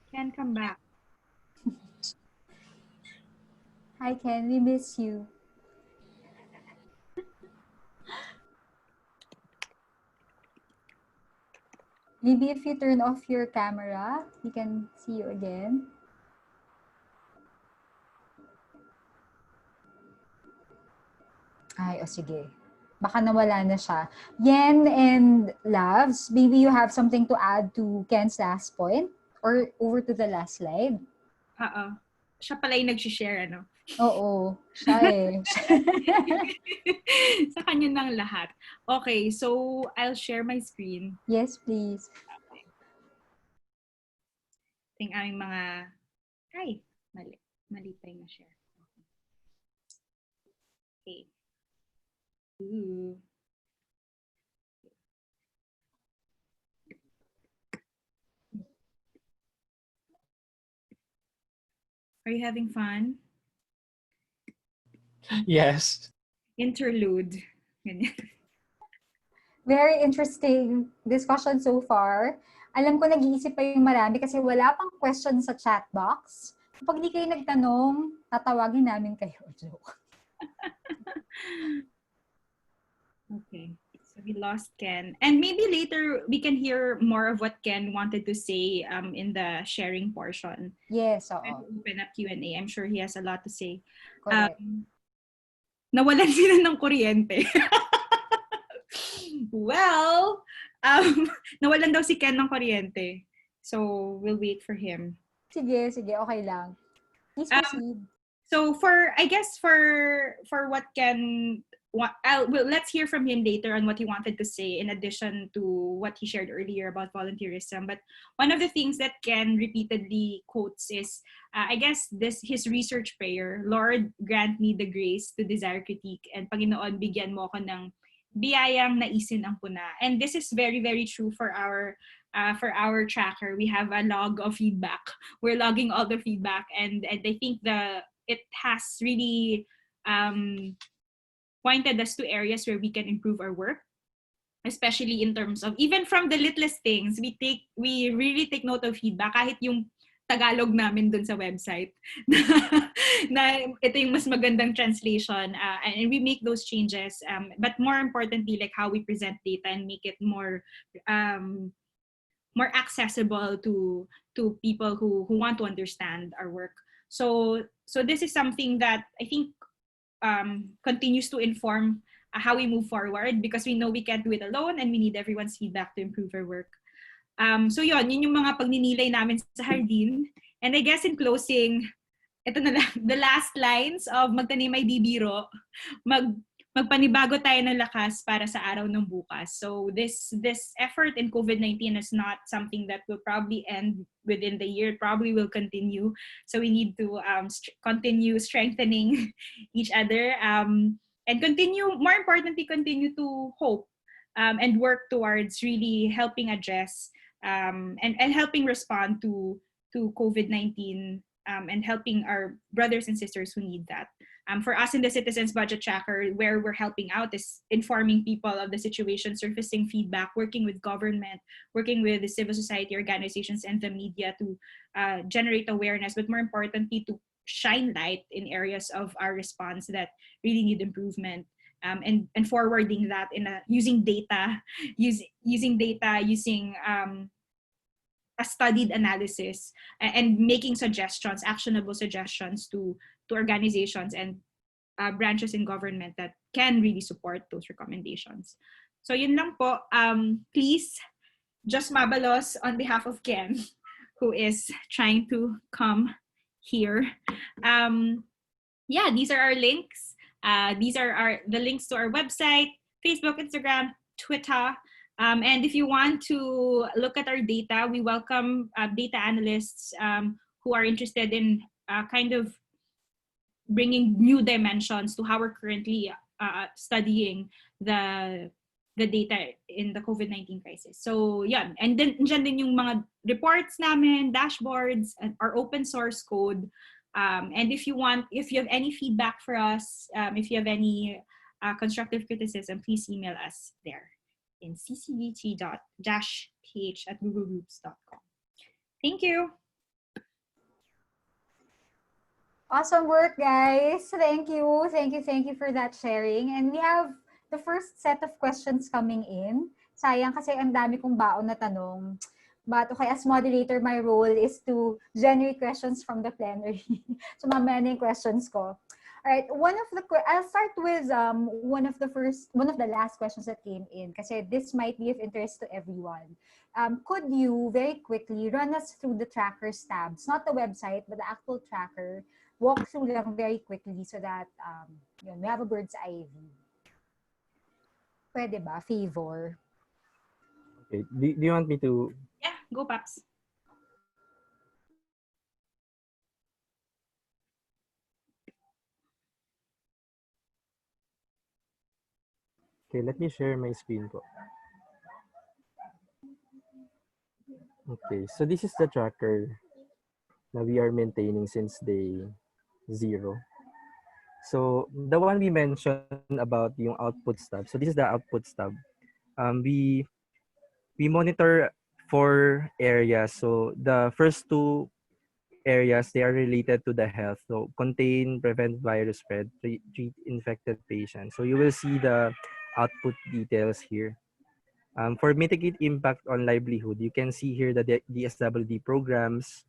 Speaker 5: Ken, come back.
Speaker 1: Hi, Ken. We miss you. Maybe if you turn off your camera, we can see you again. Ay, o sige. Baka nawala na siya. Yen and Loves, maybe you have something to add to Ken's last point? Or over to the last slide?
Speaker 5: Oo. Siya pala yung nag-share, ano?
Speaker 1: Oo, siya eh.
Speaker 5: Sa kanya ng lahat. Okay, so I'll share my screen.
Speaker 1: Yes, please.
Speaker 5: Ting aming mga... Ay, mali. Mali pa yung na-share. Okay. Ooh. Are you having fun?
Speaker 7: Yes.
Speaker 5: Interlude. Ganyan.
Speaker 1: Very interesting discussion so far. Alam ko nag-iisip pa yung marami kasi wala pang question sa chat box. Kapag di kayo nagtanong, tatawagin namin kayo. Joke.
Speaker 5: Okay. So we lost Ken. And maybe later we can hear more of what Ken wanted to say in the sharing portion.
Speaker 1: Yes,
Speaker 5: When
Speaker 1: oo.
Speaker 5: we open up Q&A. I'm sure he has a lot to say.
Speaker 1: Correct.
Speaker 5: Nawalan sila ng kuryente. Well, nawalan daw si Ken ng kuryente. So we'll wait for him.
Speaker 1: Sige, okay lang. Please proceed.
Speaker 5: So I guess for what Ken, let's hear from him later on what he wanted to say in addition to what he shared earlier about volunteerism. But one of the things that Ken repeatedly quotes is, I guess his research prayer, Lord, grant me the grace to desire critique, and Panginoon, bigyan mo ako ng biyayang naisin ang puna. And this is very, very true for our tracker. We have a log of feedback. We're logging all the feedback, and I think it has really pointed us to areas where we can improve our work, especially in terms of even from the littlest things. We really take note of feedback, kahit yung Tagalog namin dun sa website na ito yung mas magandang translation, and we make those changes, but more importantly, like how we present data and make it more accessible to people who want to understand our work. So this is something that I think continues to inform how we move forward, because we know we can't do it alone and we need everyone's feedback to improve our work. So yun yung mga pagninilay namin sa Hardin. And I guess in closing, ito na lang, the last lines of Magtanim ay di biro, magpanibago tayo ng lakas para sa araw ng bukas. So this effort in COVID-19 is not something that will probably end within the year. It probably will continue. So we need to continue strengthening each other, and more importantly, continue to hope and work towards really helping address and helping respond to COVID-19 and helping our brothers and sisters who need that. For us in the Citizens Budget Tracker, where we're helping out is informing people of the situation, surfacing feedback, working with government, working with the civil society organizations and the media to generate awareness, but more importantly, to shine light in areas of our response that really need improvement. And forwarding that using data, using a studied analysis, and making suggestions, actionable suggestions to organizations and branches in government that can really support those recommendations. So yun lang po. Please, just mabalos on behalf of Ken, who is trying to come here. Yeah, these are our links. These are the links to our website, Facebook, Instagram, Twitter. And if you want to look at our data, we welcome data analysts who are interested in kind of bringing new dimensions to how we're currently studying the data in the COVID-19 crisis. So yeah, and then dyan din yung mga reports namin, dashboards, and our open source code. And if you have any feedback for us, if you have any constructive criticism, please email us there in ccbt.ph@googlegroups.com. Thank you.
Speaker 1: Awesome work, guys. Thank you for that sharing. And we have the first set of questions coming in. Sayang kasi ang dami kong baon na tanong. But okay, as moderator, my role is to generate questions from the plenary. So mamaya na yung questions ko. All right, I'll start with one of the last questions that came in kasi this might be of interest to everyone. Could you very quickly run us through the trackers tabs, not the website, but the actual tracker, walk through them very quickly so that we have a bird's eye view. Pwede ba? Favor.
Speaker 6: Okay. Do you want me to?
Speaker 5: Yeah, go Paps.
Speaker 6: Okay, let me share my screen po. Okay, so this is the tracker that we are maintaining since day 0. So the one we mentioned about yung output stub. So this is the output stub. We monitor 4 areas. So the first 2 areas, they are related to the health. So contain, prevent virus spread, treat infected patients. So you will see the output details here. For mitigate impact on livelihood, you can see here the DSWD programs,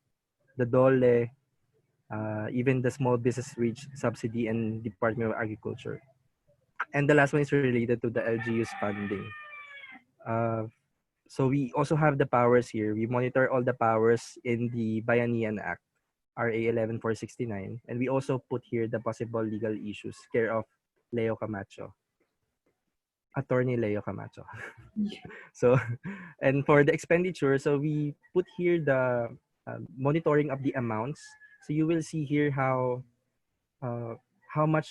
Speaker 6: the DOLE, even the small business wage subsidy and Department of Agriculture. And the last one is related to the LGU's funding. So we also have the powers here. We monitor all the powers in the Bayanihan Act, RA 11469. And we also put here the possible legal issues, care of Leo Camacho. Attorney Leo Camacho. So, and for the expenditure, so we put here the monitoring of the amounts. So you will see here how much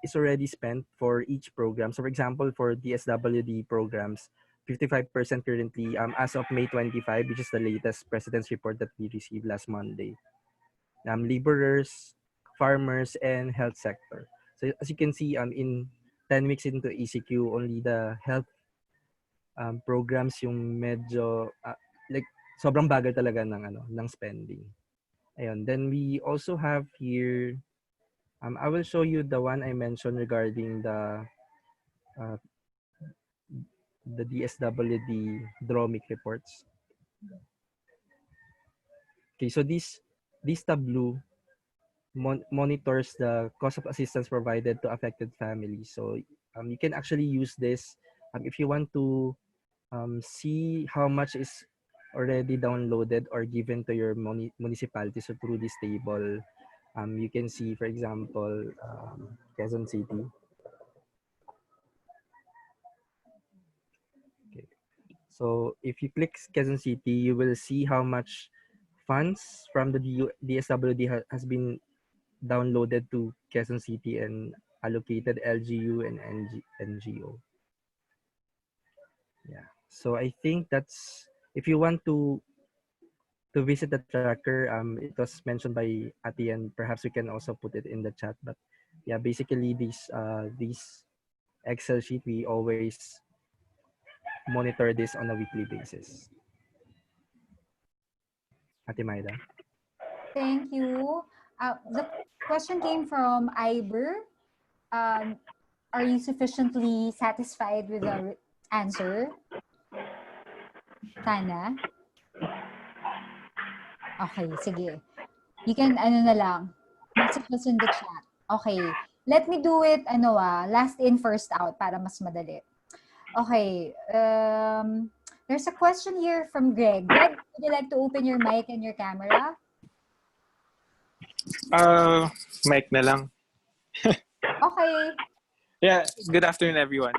Speaker 6: is already spent for each program. So for example, for DSWD programs, 55% currently as of May 25, which is the latest President's report that we received last Monday. Laborers, farmers, and health sector. So as you can see, in 10 weeks into ECQ, only the health programs yung medyo like sobrang bagal talaga ng spending. Ayun. Then we also have here, I will show you the one I mentioned regarding the DSWD DROMIC reports. Okay, so this tableau monitors the cost of assistance provided to affected families. So you can actually use this if you want to see how much is already downloaded or given to your municipality. So through this table, you can see, for example, Quezon City. Okay. So if you click Quezon City, you will see how much funds from the DSWD has been downloaded to Quezon City and allocated LGU and NGO. Yeah. So I think that's, if you want to to visit the tracker. It was mentioned by Ati, and perhaps we can also put it in the chat. But yeah, basically these Excel sheet, we always monitor this on a weekly basis. Ate Maida.
Speaker 1: Thank you. The question came from Iber. Are you sufficiently satisfied with the answer? Sana? Okay, sige. You can, na lang, message us in the chat. Okay. Let me do it, last in, first out para mas madali. Okay. There's a question here from Greg. Greg, would you like to open your mic and your camera?
Speaker 7: Mic na lang.
Speaker 1: Okay.
Speaker 7: Yeah, good afternoon, everyone.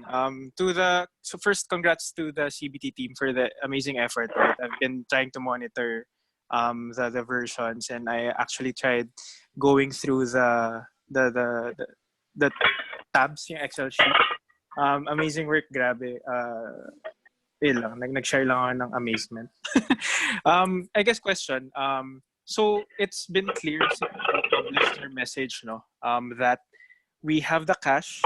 Speaker 7: So first, congrats to the CBT team for the amazing effort. Right, I've been trying to monitor the versions, and I actually tried going through the tabs yung Excel sheet. Amazing work, grabe. Lang, nag-share lang ako ng amazement. I guess question. So it's been clear since you published your message, no, that we have the cash.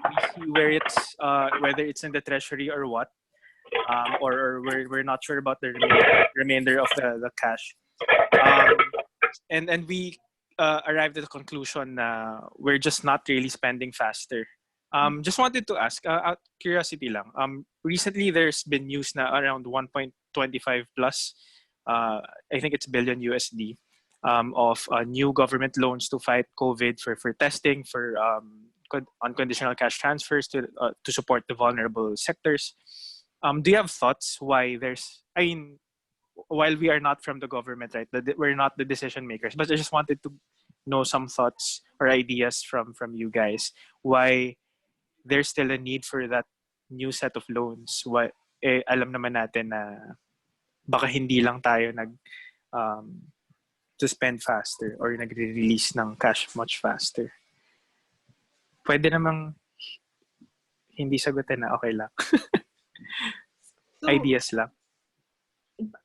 Speaker 7: We see where it's whether it's in the treasury or what, or we're not sure about the remainder of the cash. And we arrived at the conclusion we're just not really spending faster. Just wanted to ask, out curiosity lang. Recently there's been news na around 1.25 plus, I think it's billion USD, of new government loans to fight COVID for testing, for unconditional cash transfers to support the vulnerable sectors. Do you have thoughts why while we are not from the government, right, we're not the decision makers, but I just wanted to know some thoughts or ideas from you guys, why there's still a need for that new set of loans. Why, alam naman natin na baka hindi lang tayo to spend faster or nagre-release ng cash much faster. Pwede namang hindi sagutin na okay lang.
Speaker 5: So,
Speaker 7: Ideas lang.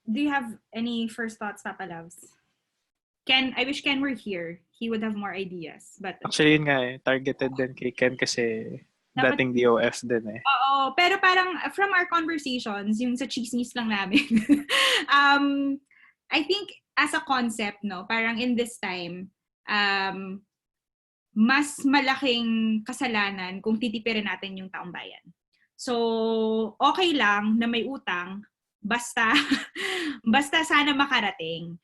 Speaker 5: do you have any first thoughts, Papa Loves? Ken, I wish Ken were here. He would have more ideas. But
Speaker 7: Actually, yun nga targeted din kay Ken kasi dating DOF din eh.
Speaker 5: Oo, pero parang from our conversations, yung sa chismis lang namin, I think as a concept, no, parang in this time, mas malaking kasalanan kung titipirin natin yung taong bayan. So, okay lang na may utang, basta sana makarating.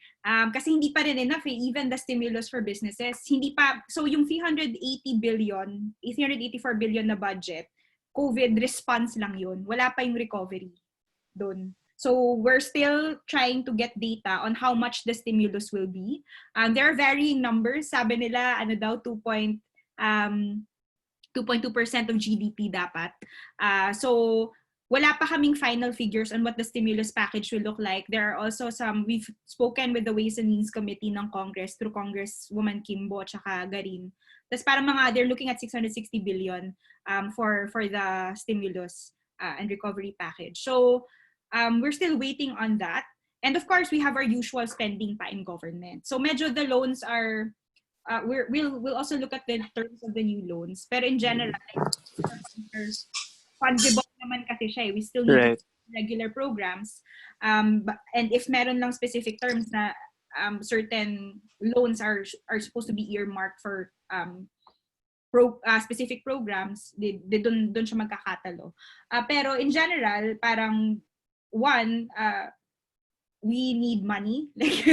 Speaker 5: Kasi hindi pa rin enough even the stimulus for businesses. Hindi pa, so yung 384 billion na budget, COVID response lang yun. Wala pa yung recovery doon. So we're still trying to get data on how much the stimulus will be. There are varying numbers. Sabi nila, 2.2% of GDP dapat. So wala pa kaming final figures on what the stimulus package will look like. There are also we've spoken with the Ways and Means Committee ng Congress through Congresswoman Kimbo at saka Garin. That's parang they're looking at 660 billion for the stimulus and recovery package. So we're still waiting on that. And of course, we have our usual spending pa in government. So medyo the loans are, we'll also look at the terms of the new loans. Pero in general, fungible naman kasi siya. We still need regular programs. And if meron lang specific terms na certain loans are supposed to be earmarked for specific programs, they doon siya magkakatalo. Pero in general, parang we need money. Like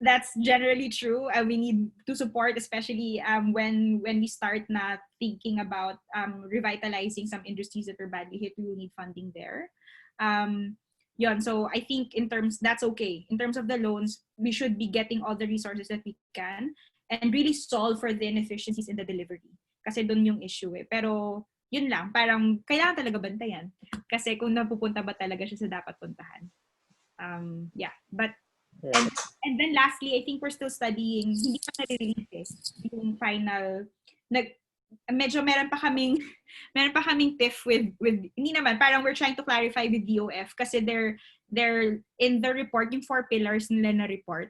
Speaker 5: that's generally true. We need to support, especially when we start na thinking about revitalizing some industries that are badly hit. We will need funding there. So I think that's okay. In terms of the loans, we should be getting all the resources that we can and really solve for the inefficiencies in the delivery. Kasi doon yung issue eh. Pero yun lang, parang kailangan talaga bantayan. Kasi kung napupunta ba talaga siya sa dapat puntahan. And then lastly, I think we're still studying, hindi pa na-release yung final, medyo meron pa kaming tiff with, hindi naman, parang we're trying to clarify with DOF kasi they're they're in the report, yung 4 pillars nila na report.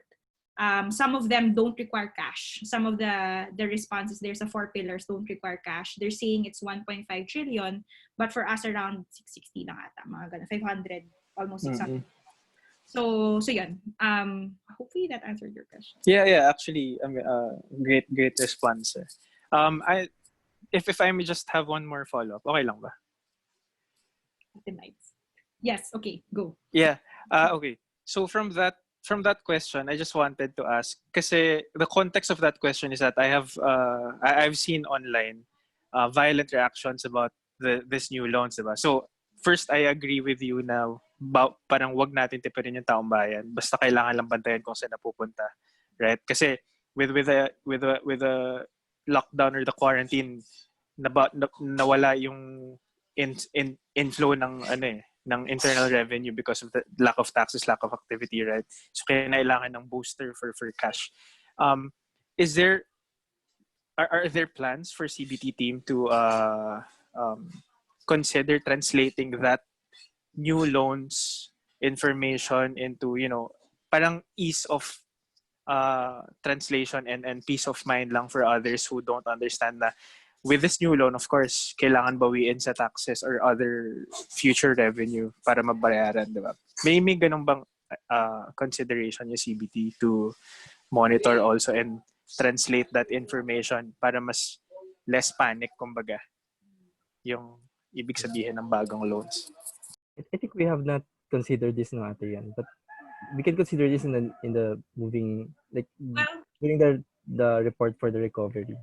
Speaker 5: Some of them don't require cash. Some of the responses there's a 4 pillars don't require cash. They're saying it's 1.5 trillion, but for us around 660 lang ata, mga ganun, 500, almost 600. So yun. Hopefully that answered your question.
Speaker 7: Yeah. Actually, great response. If I may just have one more follow-up, okay lang ba?
Speaker 5: Yes. Okay. Go.
Speaker 7: Yeah. Okay. So from that question, I just wanted to ask, kasi the context of that question is that I've seen online violent reactions about this new loans, diba? So first, I agree with you na parang wag natin tipirin yung taong bayan. Basta kailangan lang bantayan kung saan napupunta, right? Kasi with the lockdown or the quarantine, nawala yung inflow ng ng internal revenue because of the lack of taxes, lack of activity, right? So kailangan ng booster for cash. Are there plans for CBT team to consider translating that new loans information into, parang ease of translation and peace of mind lang for others who don't understand na with this new loan, of course, kailangan bawiin sa taxes or other future revenue para mabayaran, di ba? May ganun bang consideration yung CBT to monitor also and translate that information para mas less panic, kumbaga, yung ibig sabihin ng bagong loans?
Speaker 6: I think we have not considered this no ate yan, but we can consider this in the moving, like, during the report for the recovery.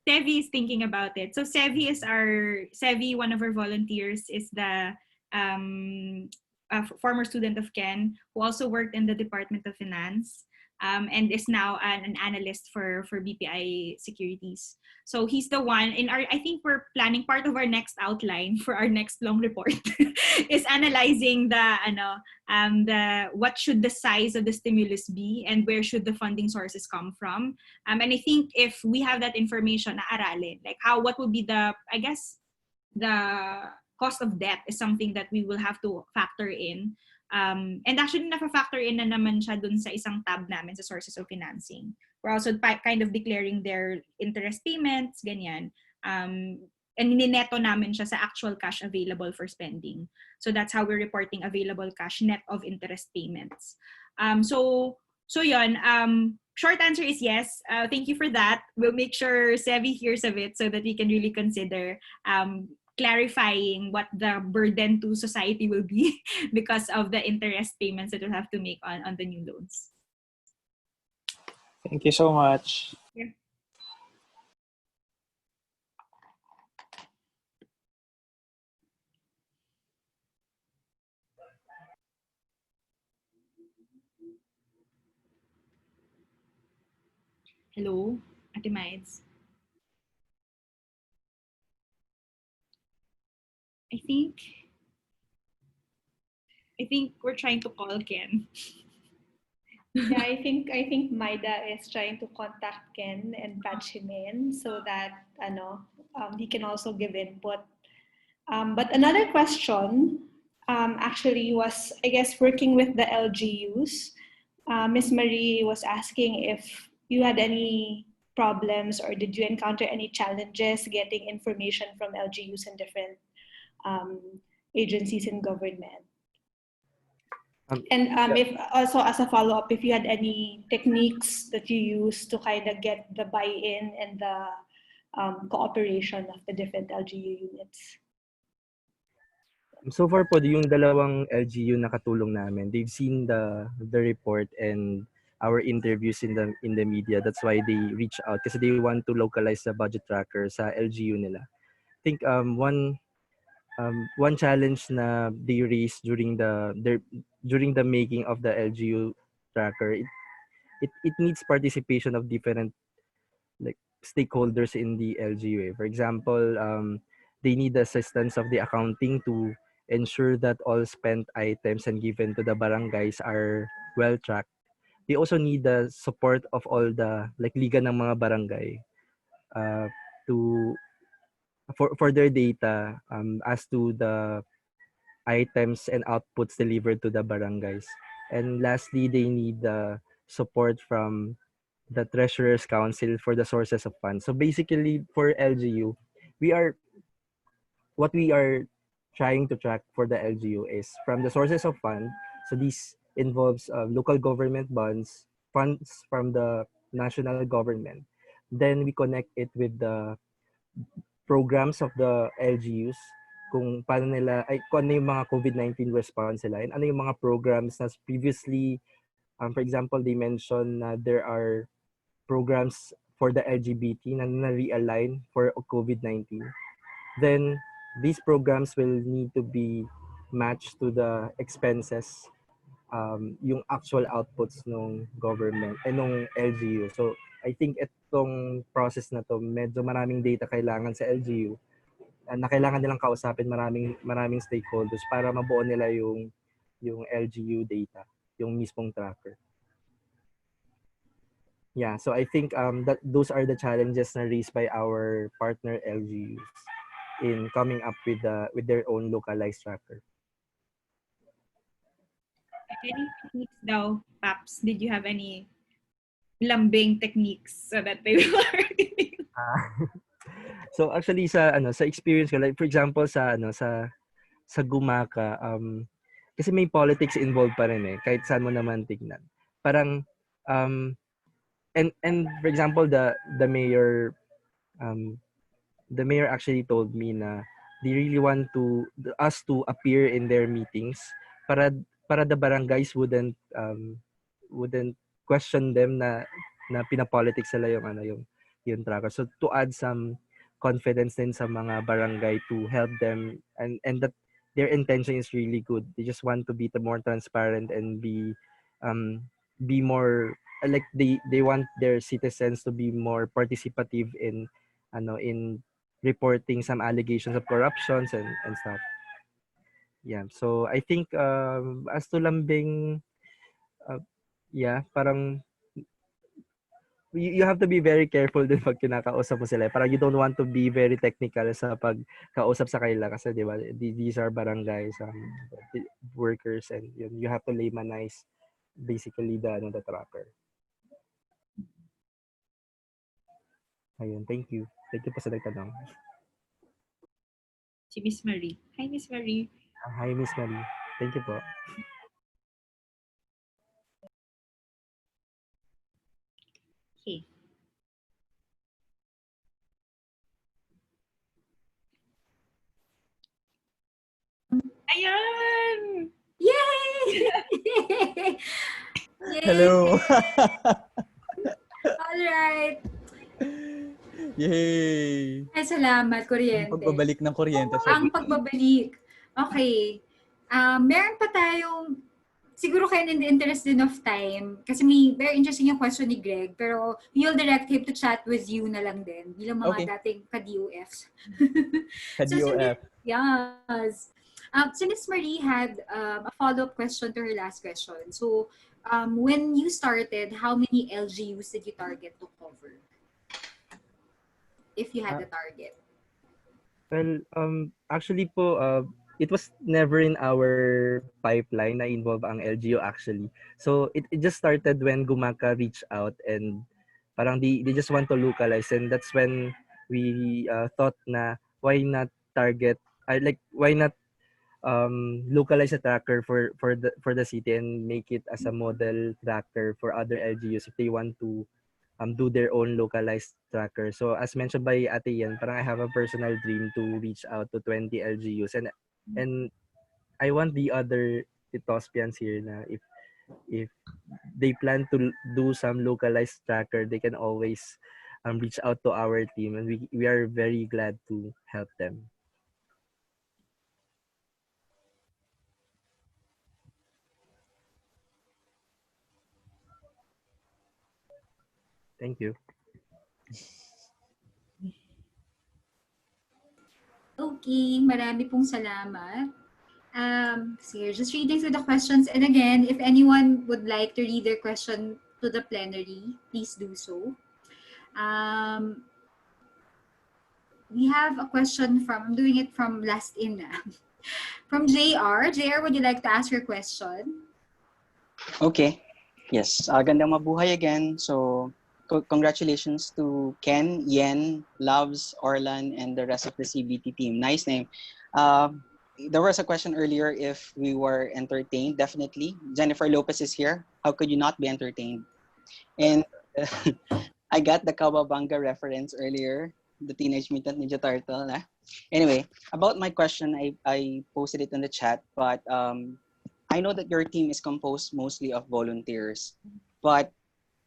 Speaker 5: Sevi is thinking about it. So Sevi, one of our volunteers, is the former student of Ken who also worked in the Department of Finance and is now an analyst for BPI Securities. So he's the one I think we're planning part of our next outline for our next long report is analyzing what should the size of the stimulus be and where should the funding sources come from. And I think if we have that information, naaralin, like what would be the cost of debt is something that we will have to factor in. And actually, na-factor in na naman siya dun sa isang tab namin sa sources of financing. We're also kind of declaring their interest payments, ganyan. And nineto namin siya sa actual cash available for spending. So that's how we're reporting available cash net of interest payments. So yun. Short answer is yes. Thank you for that. We'll make sure Sevi hears of it so that we can really consider clarifying what the burden to society will be because of the interest payments that we'll have to make on the new loans.
Speaker 7: Thank you so much.
Speaker 5: Yeah. Hello, Ate Mides. I think we're trying to call Ken.
Speaker 3: Yeah, I think Maida is trying to contact Ken and patch him in so that he can also give input. But another question actually was, I guess, working with the LGUs. Miss Marie was asking if you had any problems or did you encounter any challenges getting information from LGUs and different agencies in government. And if also as a follow-up, if you had any techniques that you use to kind of get the buy-in and the cooperation of the different LGU units.
Speaker 6: So far po, yung dalawang LGU na katulong namin, they've seen the report and our interviews in the media. That's why they reach out kasi they want to localize the budget tracker sa LGU nila. I think one challenge na they raised during the making of the LGU tracker, it needs participation of different like stakeholders in the LGU. For example, they need the assistance of the accounting to ensure that all spent items and given to the barangays are well tracked. They also need the support of all the liga ng mga barangay for their data as to the items and outputs delivered to the barangays. And lastly, they need the support from the Treasurer's Council for the sources of funds. So basically, for LGU, we are what we are trying to track for the LGU is from the sources of fund. So this involves local government bonds, funds from the national government. Then we connect it with the programs of the LGUs, kung paano nila, ay kung ano yung mga COVID-19 response nila, and ano yung mga programs na previously, for example, they mentioned na there are programs for the LGBT na realign for COVID-19. Then these programs will need to be matched to the expenses, yung actual outputs ng government and ng LGU. So I think itong process na to, medyo maraming data kailangan sa LGU na kailangan nilang kausapin maraming stakeholders para mabuo nila yung LGU data, yung mismong tracker. Yeah, so I think that those are the challenges na raised by our partner LGUs in coming up with their own localized tracker.
Speaker 5: Any techniques daw, Paps? Did you have any lambing techniques so that they will already...
Speaker 6: So actually sa experience ko, like for example sa Gumaka, kasi may politics involved pa rin kahit saan mo naman tignan. Parang and for example the mayor actually told me na they really want us to appear in their meetings para the barangays wouldn't question them na pinapolitics sila yung tracker. So to add some confidence din sa mga barangay to help them and that their intention is really good. They just want to be more transparent and be more like they want their citizens to be more participative in reporting some allegations of corruptions and stuff. Yeah. So I think as to lambing, yeah, parang you have to be very careful din pag kinakausap mo sila. Parang you don't want to be very technical sa pagkausap sa kanila kasi di ba these are barangays workers and you have to laymanize basically the tracker. Ayun, thank you. Thank you po sa nagtanong.
Speaker 5: Si Miss Marie. Hi, Miss Marie.
Speaker 6: Hi, Miss Marie. Thank you po.
Speaker 5: Okay. Ayan!
Speaker 1: Yay! Yay!
Speaker 4: Hello!
Speaker 1: Alright.
Speaker 4: Yay!
Speaker 1: Ay, salamat,
Speaker 4: Ang
Speaker 1: kuryente.
Speaker 4: pagbabalik ng kuryente sa
Speaker 1: Ang pagbabalik. Okay. Meron pa tayong, siguro kayo in the interest din of time, kasi may very interesting yung question ni Greg, pero you'll direct him to chat with you na lang din, bilang mga dating ka-DOFs.
Speaker 4: ka-DOF.
Speaker 1: Yes. So Miss Marie had a follow-up question to her last question. So when you started, how many LGUs did you target to cover? If you had a target.
Speaker 6: Well, actually po, it was never in our pipeline na involve ang LGU actually. So it just started when Gumaka reached out and parang they just want to localize, and that's when we thought na why not target, why not localize a tracker for the city and make it as a model tracker for other LGUs if they want to do their own localized tracker. So as mentioned by Ate Yan, parang I have a personal dream to reach out to 20 LGUs and I want the other TOSPians here na if they plan to do some localized tracker, they can always reach out to our team, and we are very glad to help them. Thank you.
Speaker 1: Okay, marami pong salamat. So just reading through the questions. And again, if anyone would like to read their question to the plenary, please do so. We have a question from, I'm doing it from last in. From JR. JR, would you like to ask your question?
Speaker 8: Okay. Yes. Gandang mabuhay again. So, congratulations to Ken, Yen, Loves, Orlan, and the rest of the CBT team. Nice name. There was a question earlier if we were entertained. Definitely. Jennifer Lopez is here. How could you not be entertained? And I got the Kawabanga reference earlier, the Teenage Mutant Ninja Turtle. Anyway, about my question, I posted it in the chat, but I know that your team is composed mostly of volunteers, but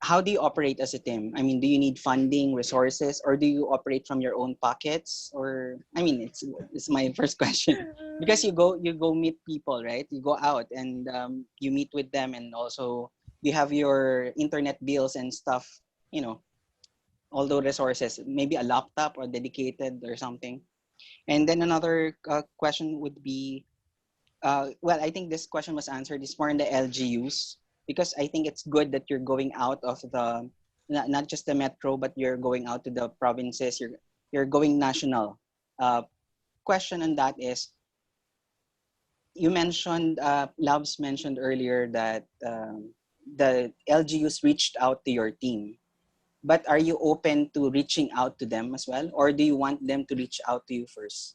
Speaker 8: how do you operate as a team? I mean, do you need funding, resources, or do you operate from your own pockets? Or I mean, it's my first question because you go meet people, right? You go out and you meet with them, and also you have your internet bills and stuff. You know, all those resources, maybe a laptop or dedicated or something. And then another question would be, well, I think this question was answered. It's more in the LGUs because I think it's good that you're going out of the not just the metro, but you're going out to the provinces. You're going national. Question on that is, you mentioned Labs mentioned earlier that the LGUs reached out to your team. But are you open to reaching out to them as well, or do you want them to reach out to you first?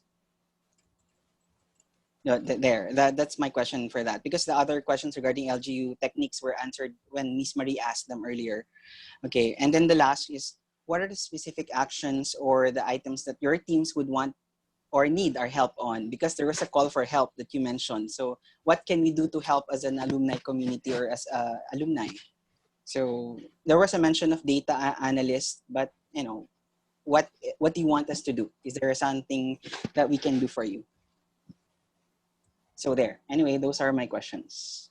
Speaker 8: No, that's my question for that, because the other questions regarding LGU techniques were answered when Miss Marie asked them earlier. Okay, and then the last is, what are the specific actions or the items that your teams would want or need our help on? Because there was a call for help that you mentioned. So what can we do to help as an alumni community or as alumni? So there was a mention of data analyst, but what do you want us to do? Is there something that we can do for you? So there. Anyway, those are my questions.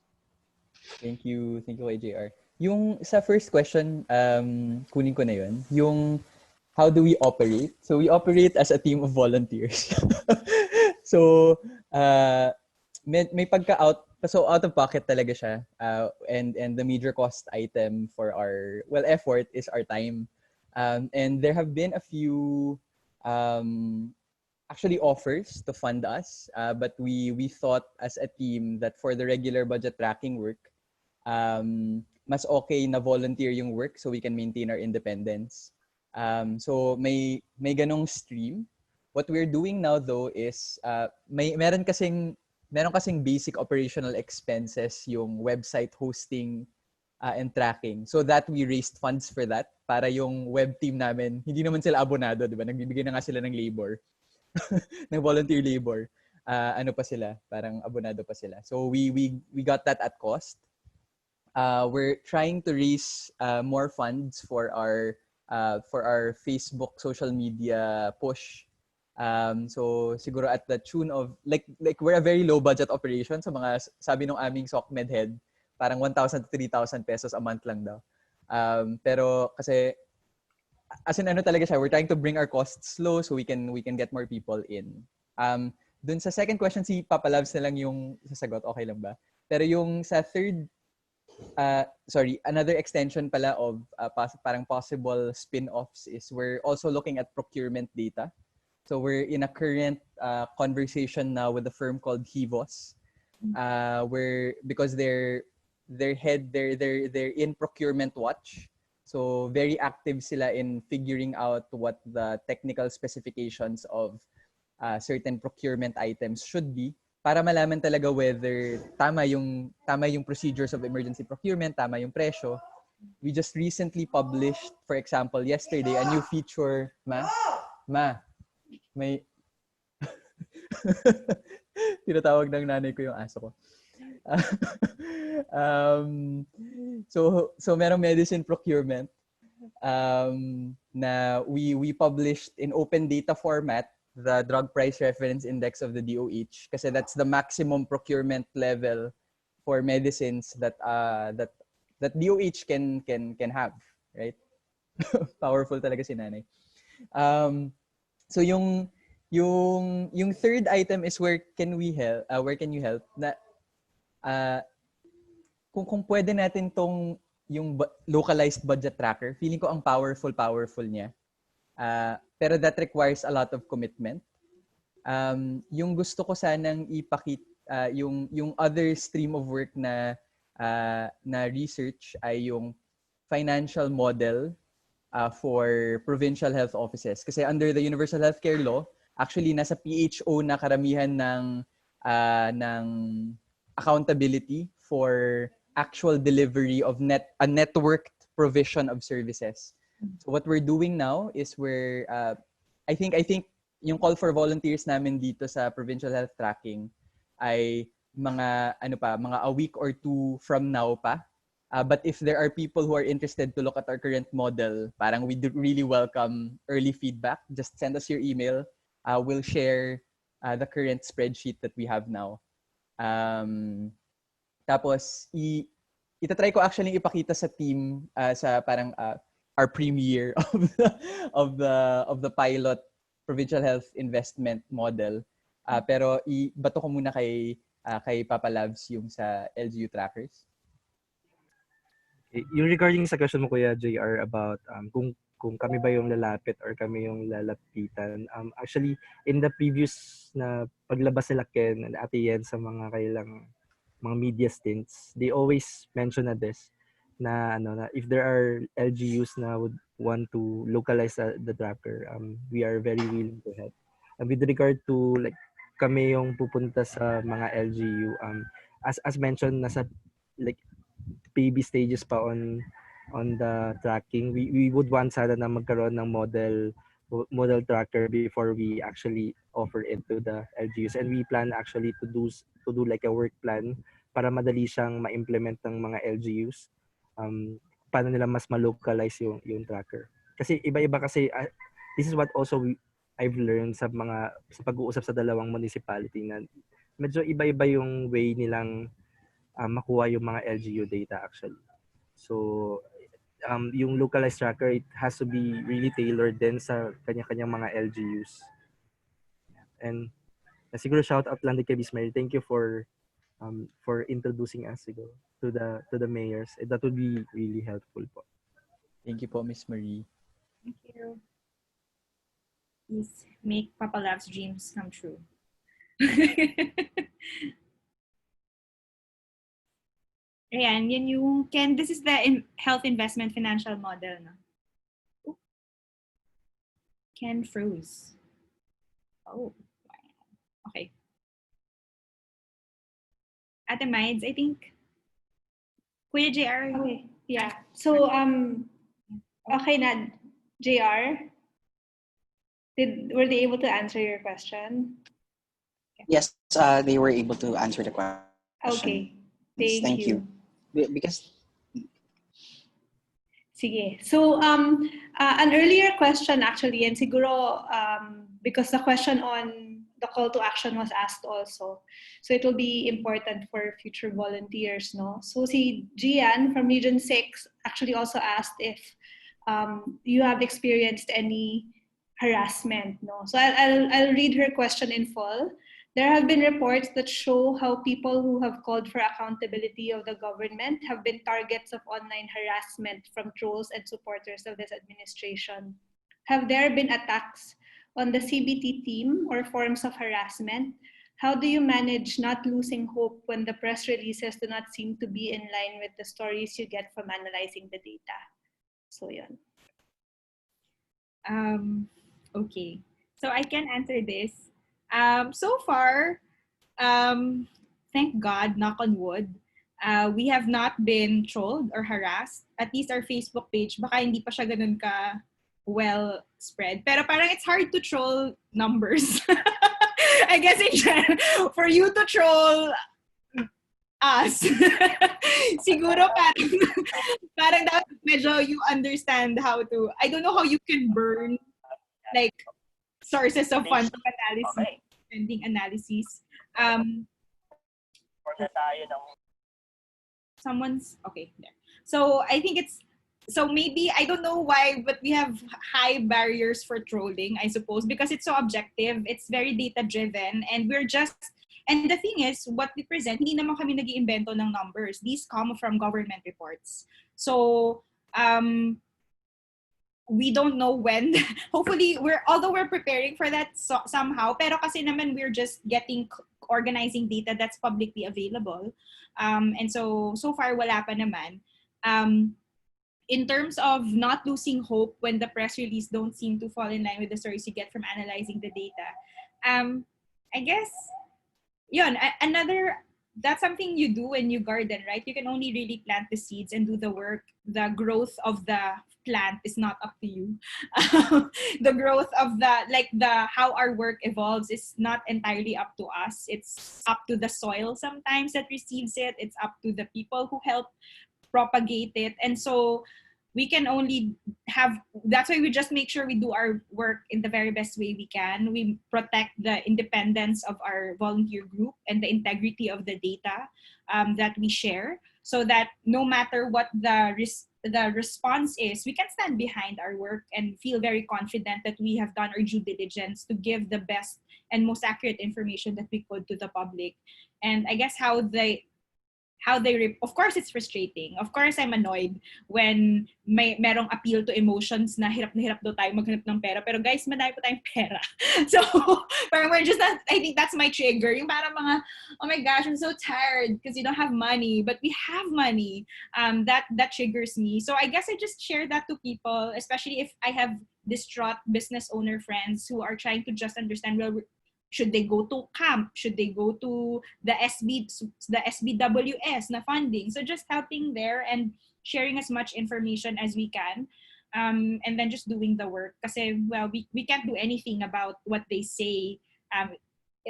Speaker 4: Thank you kay JR. Yung sa first question, kunin ko na yun. Yung how do we operate? So we operate as a team of volunteers. So may pagka-out, so out of pocket talaga siya. And the major cost item for our effort is our time. And there have been a few actually offers to fund us, but we thought as a team that for the regular budget tracking work, mas okay na volunteer yung work so we can maintain our independence. So may ganong stream. What we're doing now though is meron kasing basic operational expenses yung website hosting and tracking. So that we raised funds for that para yung web team namin, hindi naman sila abonado, di ba? Nagbibigay na nga sila ng labor. ng volunteer labor. Ano pa sila? Parang abonado pa sila. So we got that at cost. We're trying to raise more funds for our Facebook social media push. So siguro at the tune of like we're a very low budget operation, so mga sabi nung aming SOCMED head, parang 1,000 to 3,000 pesos a month lang daw. Pero kasi as in talaga siya, we're trying to bring our costs low so we can get more people in. Dun sa second question, si Papa Labs na lang yung sasagot, okay lang ba? Pero yung sa third, another extension pala of parang possible spin-offs is we're also looking at procurement data. So we're in a current conversation now with a firm called Hivos, because they're in procurement watch. So very active sila in figuring out what the technical specifications of certain procurement items should be para malaman talaga whether tama yung procedures of emergency procurement, tama yung presyo. We just recently published, for example, yesterday, a new feature. May tinatawag ng nanay ko yung aso ko. So merong medicine procurement na we published in open data format the drug price reference index of the DOH kasi that's the maximum procurement level for medicines that DOH can have, right? Powerful talaga si nanay. So yung third item is where can you help na kung pwede natin tong yung localized budget tracker, feeling ko ang powerful niya. Pero that requires a lot of commitment. yung gusto ko sanang ipakita, yung other stream of work na research ay yung financial model for provincial health offices. Kasi under the Universal Healthcare Law, actually nasa PHO na karamihan ng accountability for actual delivery of a networked provision of services. So what we're doing now is I think yung call for volunteers namin dito sa provincial health tracking ay mga a week or two from now pa. But if there are people who are interested to look at our current model, parang we really welcome early feedback. Just send us your email. We'll share the current spreadsheet that we have now. Tapos itatry ko actually ipakita sa team sa parang our premiere of the pilot provincial health investment model. Pero ibato ko muna kay Papa Labs yung sa LGU trackers.
Speaker 6: Yung regarding sa question mo, Kuya JR, about kung kami ba yung lalapit or kami yung lalapitan. Actually, in the previous na paglabas nila Ken and Ate Yen sa mga kailang mga media stints, they always mention this na if there are LGUs na would want to localize the tracker, we are very willing to help. And with regard to like kami yung pupunta sa mga LGU, as mentioned, nasa like baby stages pa on the tracking. We would want sana na magkaroon ng model tracker before we actually offer it to the LGUs, and we plan actually to do like a work plan para madali siyang ma-implement ng mga LGUs. Paano nila mas ma-localize yung tracker. Kasi iba-iba kasi this is what also I've learned sa pag-uusap sa dalawang municipality na medyo iba-iba yung way nilang makuha yung mga LGU data actually. So yung localized tracker, it has to be really tailored din sa kanya-kanyang mga LGUs. And siguro shout out lang din kay Miss Mary. Thank you for introducing us siguro to the mayors. That would be really helpful po.
Speaker 4: Thank you po, Miss Marie.
Speaker 5: Thank you. Please make Papa Lab's dreams come true. Ayan, yan yung Ken, this is the health investment financial model, no? Ooh. Ken froze. Oh, okay. Ate Mides, I think. Kuya JR.
Speaker 3: Okay, yeah. So, okay na, JR? Were they able to answer your question?
Speaker 8: Yes, they were able to answer the question.
Speaker 3: Okay,
Speaker 8: Yes, thank you. Because
Speaker 3: sige. So, an earlier question actually, and siguro because the question on the call to action was asked also, so it will be important for future volunteers, no? So si Gian from Region 6 actually also asked if you have experienced any harassment, no? So I'll read her question in full. There have been reports that show how people who have called for accountability of the government have been targets of online harassment from trolls and supporters of this administration. Have there been attacks on the CBT team or forms of harassment? How do you manage not losing hope when the press releases do not seem to be in line with the stories you get from analyzing the data? So yun.
Speaker 5: Okay. So I can answer this. So far, thank God, knock on wood, we have not been trolled or harassed. At least our Facebook page, baka hindi pa siya ganun ka well spread. Pero parang it's hard to troll numbers. I guess in general, for you to troll us, siguro parang dapat medyo you understand how to, I don't know how you can burn like sources of funding analysis, spending analysis. Someone's okay there. So I think maybe I don't know why, but we have high barriers for trolling, I suppose, because it's so objective. It's very data driven, and and the thing is, what we present, hindi naman kami nag-iimbento ng numbers. These come from government reports. So we don't know when. Hopefully, although we're preparing for that somehow, pero kasi naman we're just organizing data that's publicly available. And so far, wala pa naman. In terms of not losing hope when the press release don't seem to fall in line with the stories you get from analyzing the data, I guess, that's something you do when you garden, right? You can only really plant the seeds and do the work. The growth of the plant is not up to you. The growth of how our work evolves is not entirely up to us. It's up to the soil sometimes that receives it. It's up to the people who help propagate it. And so we can only that's why we just make sure we do our work in the very best way we can. We protect the independence of our volunteer group and the integrity of the data that we share, so that no matter what the response is, we can stand behind our work and feel very confident that we have done our due diligence to give the best and most accurate information that we could to the public. And I guess of course it's frustrating. Of course I'm annoyed when merong appeal to emotions na hirap daw tayo maghanap ng pera. Pero guys, madami pa tayong pera. So, parang we're just not, I think that's my trigger. Yung parang mga, oh my gosh, I'm so tired because you don't have money. But we have money. That triggers me. So I guess I just share that to people, especially if I have distraught business owner friends who are trying to just understand, well, should they go to camp? Should they go to the SBWS na funding? So just helping there and sharing as much information as we can. And then just doing the work. Kasi, well, we can't do anything about what they say.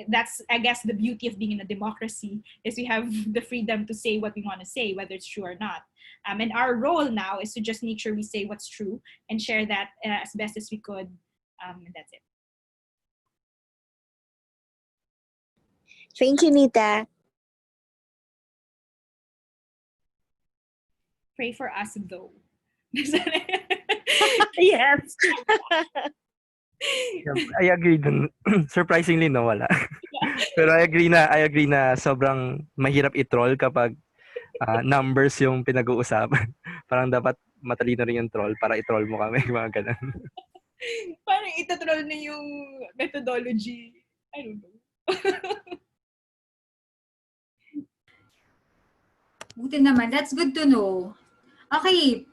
Speaker 5: That's, I guess, the beauty of being in a democracy, is we have the freedom to say what we want to say, whether it's true or not. And our role now is to just make sure we say what's true and share that as best as we could. And that's it.
Speaker 9: Thank you, Nita.
Speaker 5: Pray for us, though.
Speaker 9: Yes.
Speaker 6: I agree dun. Surprisingly, no, wala. Pero I agree na sobrang mahirap i-troll kapag numbers yung pinag-uusapan. Parang dapat matalino rin yung troll para i-troll mo kami, mga ganun.
Speaker 5: Parang ito-troll na yung methodology. I don't know.
Speaker 1: Buti naman. That's good to know. Okay.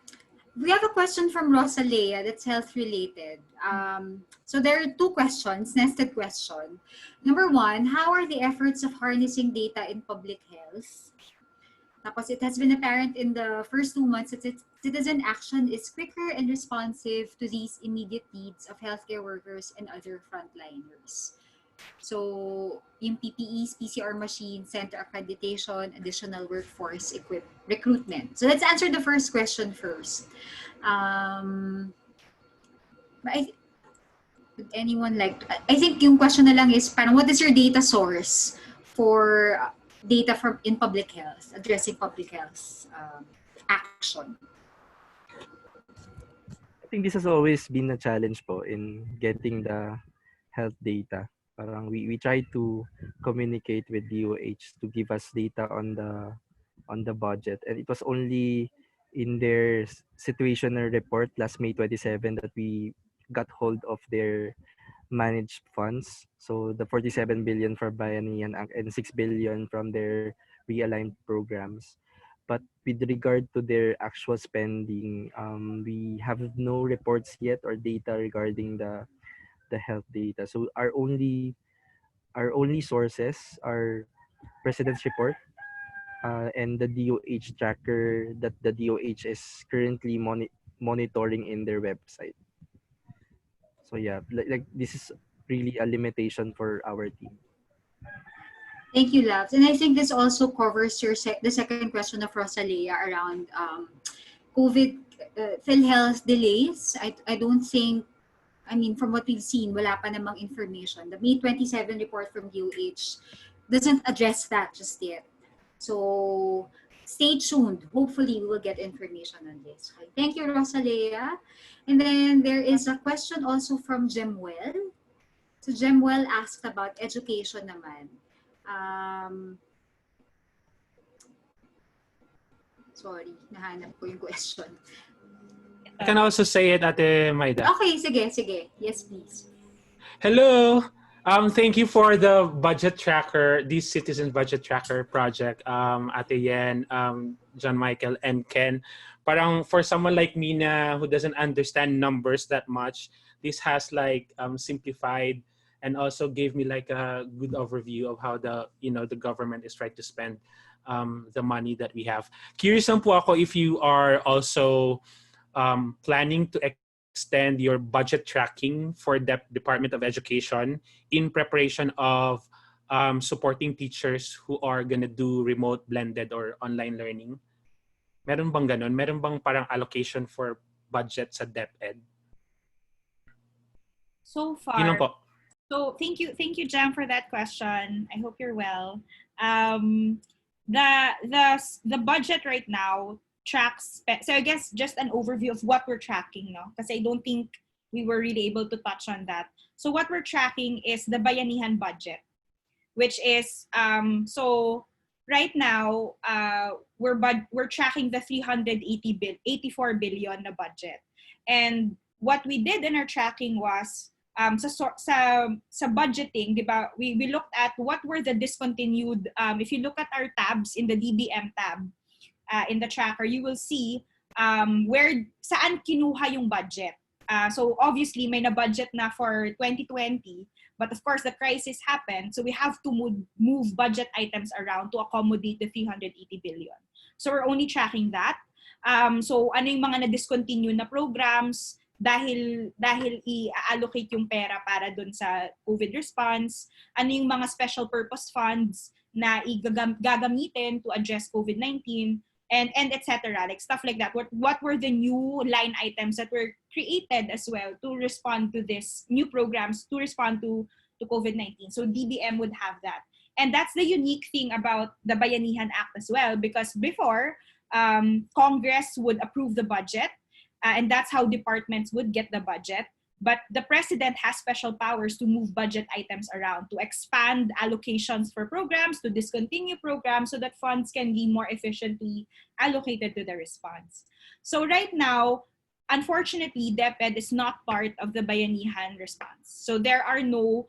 Speaker 1: We have a question from Rosalea that's health-related. So there are two questions, nested question. Number one, how are the efforts of harnessing data in public health? Tapos it has been apparent in the first 2 months that citizen action is quicker and responsive to these immediate needs of healthcare workers and other frontliners. So, yung PPEs, PCR machines, center accreditation, additional workforce recruitment. So, let's answer the first question first. Would anyone like to, I think yung question na lang is, parang, what is your data source for data in public health, addressing public health action?
Speaker 6: I think this has always been a challenge po in getting the health data. Parang we try to communicate with DOH to give us data on the budget, and it was only in their situational report last May 27 that we got hold of their managed funds. So the 47 billion for Bayanihan and 6 billion from their realigned programs. But with regard to their actual spending, we have no reports yet or data regarding the health data. So our only sources are President's report and the DOH tracker that the DOH is currently monitoring in their website. So yeah, like this is really a limitation for our team.
Speaker 1: Thank you, Labs. And I think this also covers the second question of Rosalea around COVID PhilHealth delays. I don't think, I mean, from what we've seen, wala pa namang information. The May 27 report from DOH doesn't address that just yet. So stay tuned. Hopefully, we will get information on this. Okay. Thank you, Rosalea. And then there is a question also from Jemuel. So Jemuel asked about education naman. Sorry, nahanap ko yung question.
Speaker 9: I can also say it, Ate Maida.
Speaker 1: Okay, sige. Yes, please.
Speaker 9: Hello. Thank you for the budget tracker, this citizen budget tracker project, Ate Yen, John Michael, and Ken. Parang for someone like me who doesn't understand numbers that much, this has like simplified and also gave me like a good overview of how the government is trying to spend the money that we have. Curious lang po ako if you are also planning to extend your budget tracking for the Department of Education in preparation of supporting teachers who are gonna do remote, blended, or online learning. Meron bang ganun? Meron bang parang allocation for budget sa DepEd?
Speaker 5: So
Speaker 9: Yun lang
Speaker 5: far,
Speaker 9: po.
Speaker 5: so thank you, Jam, for that question. I hope you're well. The budget right now tracks. So I guess just an overview of what we're tracking, no? Because I don't think we were really able to touch on that. So what we're tracking is the Bayanihan budget, which is so right now we're tracking the 84 billion na budget, and what we did in our tracking was sa budgeting, diba, we looked at what were the discontinued, if you look at our tabs in the DBM tab in the tracker, you will see where saan kinuha yung budget. So obviously may na budget na for 2020, but of course the crisis happened, so we have to move budget items around to accommodate the 380 billion. So we're only tracking that. So ano yung mga na-discontinue na programs dahil i-allocate yung pera para dun sa COVID response, ano yung mga special purpose funds na gagamitin to address COVID-19, and etc., like stuff like that. What were the new line items that were created as well to respond to this new programs, to respond to COVID-19? So DBM would have that. And that's the unique thing about the Bayanihan Act as well, because before, Congress would approve the budget, and that's how departments would get the budget. But the president has special powers to move budget items around, to expand allocations for programs, to discontinue programs so that funds can be more efficiently allocated to the response. So right now, unfortunately, DepEd is not part of the Bayanihan response. So there are no,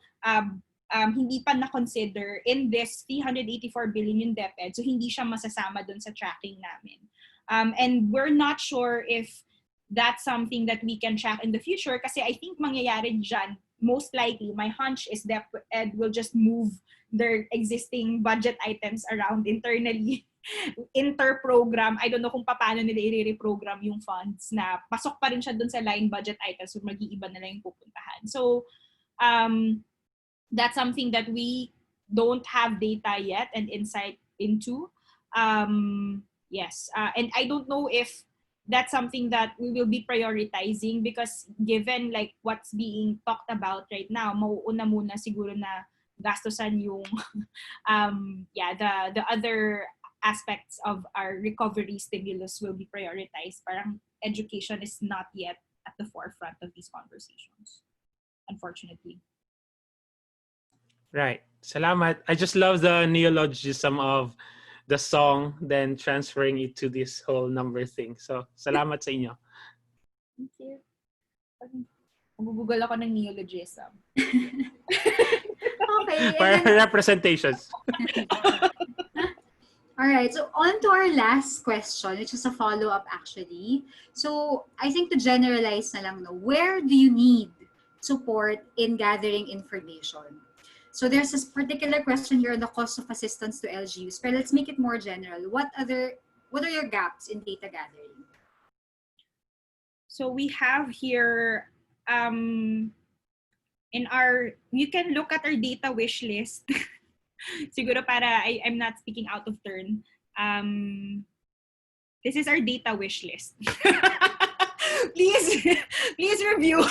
Speaker 5: hindi pa na-consider in this 384 billion in DepEd, so hindi siya masasama dun sa tracking namin. And we're not sure if that's something that we can track in the future, kasi I think mangyayari dyan, most likely, my hunch is DepEd will just move their existing budget items around internally, inter-program. I don't know kung paano nila i-reprogram yung funds na pasok pa rin siya dun sa line budget items, so mag-iiba na lang yung pupuntahan. So, that's something that we don't have data yet and insight into. Yes, and I don't know if that's something that we will be prioritizing, because given like what's being talked about right now, mauuna muna siguro na gastosan yung the other aspects of our recovery stimulus will be prioritized. Parang education is not yet at the forefront of these conversations, unfortunately.
Speaker 9: Right. Salamat. I just love the neologism of the song, then transferring it to this whole number thing. So, salamat sa inyo.
Speaker 5: Thank you. Mag-google ako ng neologism.
Speaker 1: Okay.
Speaker 9: For representations.
Speaker 1: All right, so on to our last question, which is a follow-up actually. So I think to generalize na lang, no, where do you need support in gathering information? So there's this particular question here on the cost of assistance to LGUs, but let's make it more general. What are your gaps in data gathering?
Speaker 5: So we have here, you can look at our data wish list. Siguro para I'm not speaking out of turn. This is our data wish list. please review